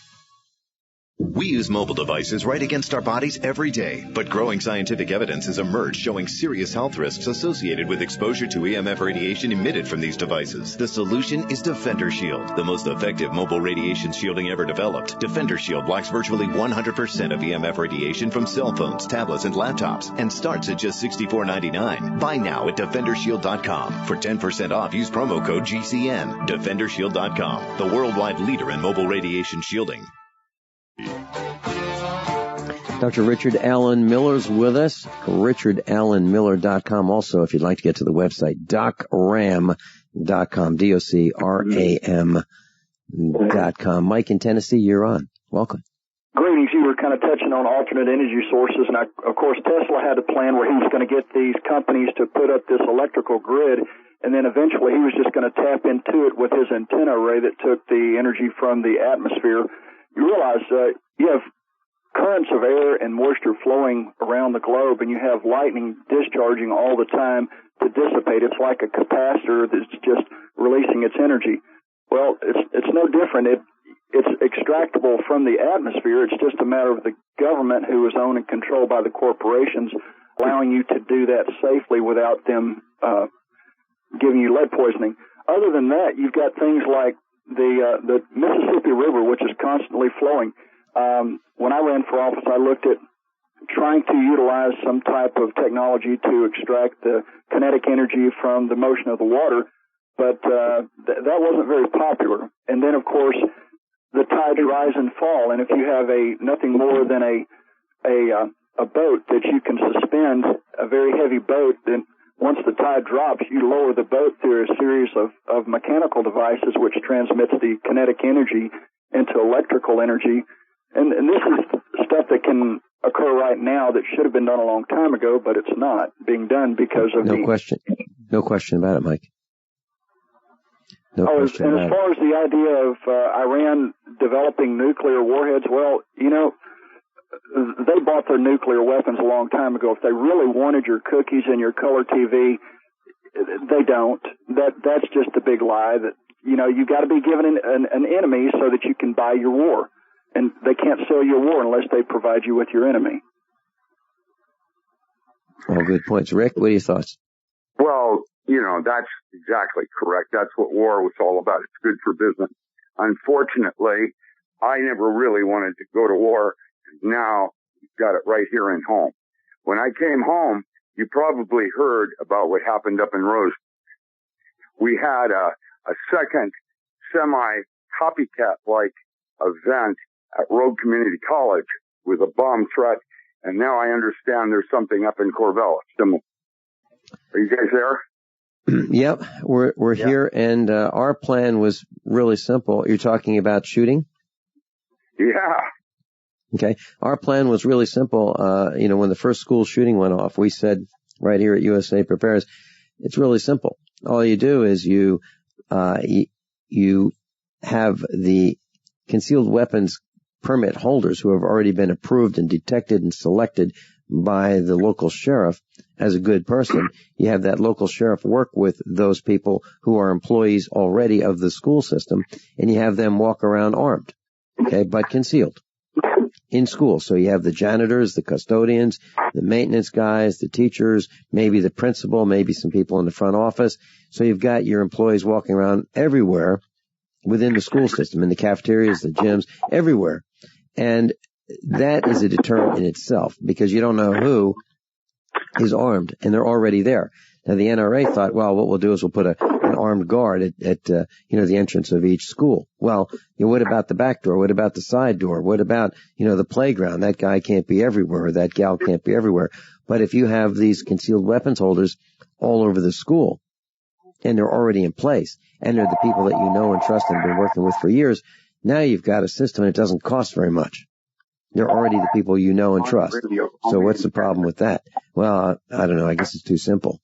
We use mobile devices right against our bodies every day, but growing scientific evidence has emerged showing serious health risks associated with exposure to EMF radiation emitted from these devices. The solution is Defender Shield, the most effective mobile radiation shielding ever developed. Defender Shield blocks virtually 100% of EMF radiation from cell phones, tablets, and laptops, and starts at just $64.99. Buy now at DefenderShield.com. For 10% off, use promo code GCN. DefenderShield.com, the worldwide leader in mobile radiation shielding. Dr. Richard Allen Miller's with us, richardallenmiller.com. Also, if you'd like to get to the website, docram.com, DOCRAM.com. Mike in Tennessee, you're on. Welcome. Greetings. You were kind of touching on alternate energy sources, and of course, Tesla had a plan where he was going to get these companies to put up this electrical grid, and then eventually he was just going to tap into it with his antenna array that took the energy from the atmosphere. You realize you have currents of air and moisture flowing around the globe, and you have lightning discharging all the time to dissipate. It's like a capacitor that's just releasing its energy. Well, it's no different. It's extractable from the atmosphere. It's just a matter of the government, who is owned and controlled by the corporations, allowing you to do that safely without them giving you lead poisoning. Other than that, you've got things like the Mississippi River, which is constantly flowing. When I ran for office, I looked at trying to utilize some type of technology to extract the kinetic energy from the motion of the water, but that wasn't very popular. And then, of course, the tides rise and fall, and if you have nothing more than a boat that you can suspend, a very heavy boat, then once the tide drops, you lower the boat through a series of mechanical devices which transmits the kinetic energy into electrical energy. And this is stuff that can occur right now that should have been done a long time ago, but it's not being done because of No question about it, Mike. As far as the idea of Iran developing nuclear warheads, well, they bought their nuclear weapons a long time ago. If they really wanted your cookies and your color TV, they don't. That's just a big lie. That you got to be given an enemy so that you can buy your war. and they can't sell you a war unless they provide you with your enemy. All good points. Rick, what are your thoughts? Well, that's exactly correct. That's what war was all about. It's good for business. Unfortunately, I never really wanted to go to war. Now we've got it right here in home. When I came home, you probably heard about what happened up in Rose. We had a second semi-copycat-like event at Rogue Community College with a bomb threat, and now I understand there's something up in Corvallis. Are you guys there? Yep, we're here, and our plan was really simple. You're talking about shooting? Yeah. Okay. Our plan was really simple. When the first school shooting went off, we said right here at USA Prepares, it's really simple. All you do is you have the concealed weapons permit holders who have already been approved and detected and selected by the local sheriff as a good person. You have that local sheriff work with those people who are employees already of the school system, and you have them walk around armed, okay, but concealed in school. So you have the janitors, the custodians, the maintenance guys, the teachers, maybe the principal, maybe some people in the front office. So you've got your employees walking around everywhere within the school system, in the cafeterias, the gyms, everywhere. And that is a deterrent in itself, because you don't know who is armed, and they're already there. Now, the NRA thought, well, what we'll do is we'll put an armed guard at the entrance of each school. Well, what about the back door? What about the side door? What about, the playground? That guy can't be everywhere, or that gal can't be everywhere. But if you have these concealed weapons holders all over the school, and they're already in place, and they're the people that you know and trust and have been working with for years, now you've got a system, and it doesn't cost very much. They're already the people you know and trust. So what's the problem with that? Well, I don't know. I guess it's too simple.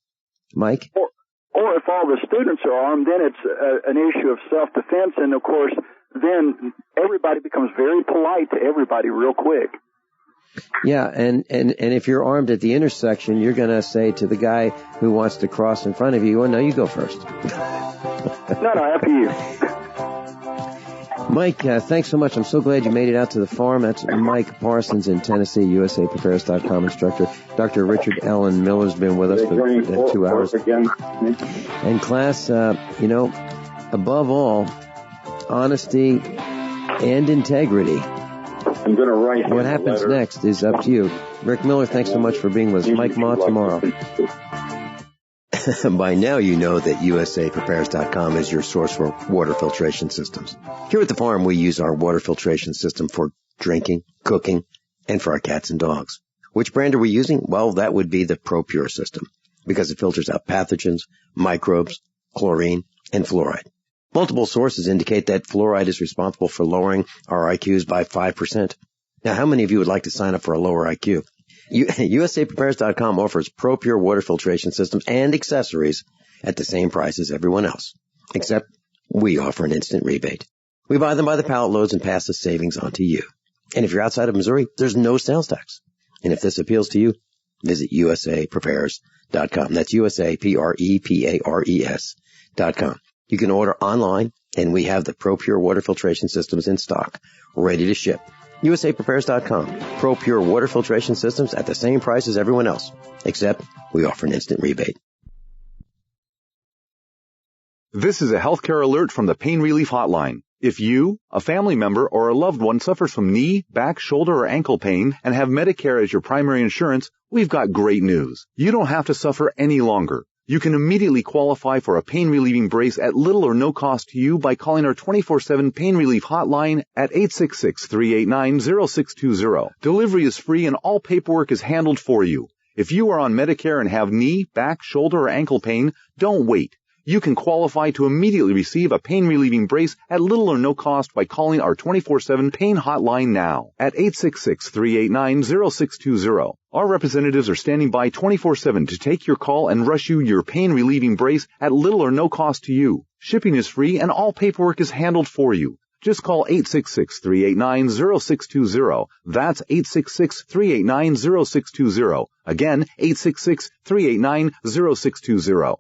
Mike? Or if all the students are armed, then it's an issue of self-defense. And, of course, then everybody becomes very polite to everybody real quick. Yeah, and if you're armed at the intersection, you're going to say to the guy who wants to cross in front of you, oh, no, you go first. No, after you. Mike, thanks so much. I'm so glad you made it out to the farm. That's Mike Parsons in Tennessee, USAPrepares.com instructor. Dr. Richard Allen Miller's been with us for 2 hours. And class, above all, honesty and integrity. I'm going to write what happens next is up to you. Rick Miller, thanks so much for being with us. Mike Ma tomorrow. By now you know that USAPrepares.com is your source for water filtration systems. Here at the farm, we use our water filtration system for drinking, cooking, and for our cats and dogs. Which brand are we using? Well, that would be the ProPure system, because it filters out pathogens, microbes, chlorine, and fluoride. Multiple sources indicate that fluoride is responsible for lowering our IQs by 5%. Now, how many of you would like to sign up for a lower IQ? USAPrepares.com offers ProPure water filtration systems and accessories at the same price as everyone else, except we offer an instant rebate. We buy them by the pallet loads and pass the savings on to you. And if you're outside of Missouri, there's no sales tax. And if this appeals to you, visit USAPrepares.com. That's USAPrepares.com. You can order online, and we have the ProPure water filtration systems in stock, ready to ship. USAPrepares.com. ProPure water filtration systems at the same price as everyone else, except we offer an instant rebate. This is a healthcare alert from the Pain Relief Hotline. If you, a family member, or a loved one suffers from knee, back, shoulder, or ankle pain and have Medicare as your primary insurance, we've got great news. You don't have to suffer any longer. You can immediately qualify for a pain-relieving brace at little or no cost to you by calling our 24/7 Pain Relief Hotline at 866-389-0620. Delivery is free and all paperwork is handled for you. If you are on Medicare and have knee, back, shoulder, or ankle pain, don't wait. You can qualify to immediately receive a pain-relieving brace at little or no cost by calling our 24/7 Pain Hotline now at 866-389-0620. Our representatives are standing by 24/7 to take your call and rush you your pain-relieving brace at little or no cost to you. Shipping is free and all paperwork is handled for you. Just call 866-389-0620. That's 866-389-0620. Again, 866-389-0620.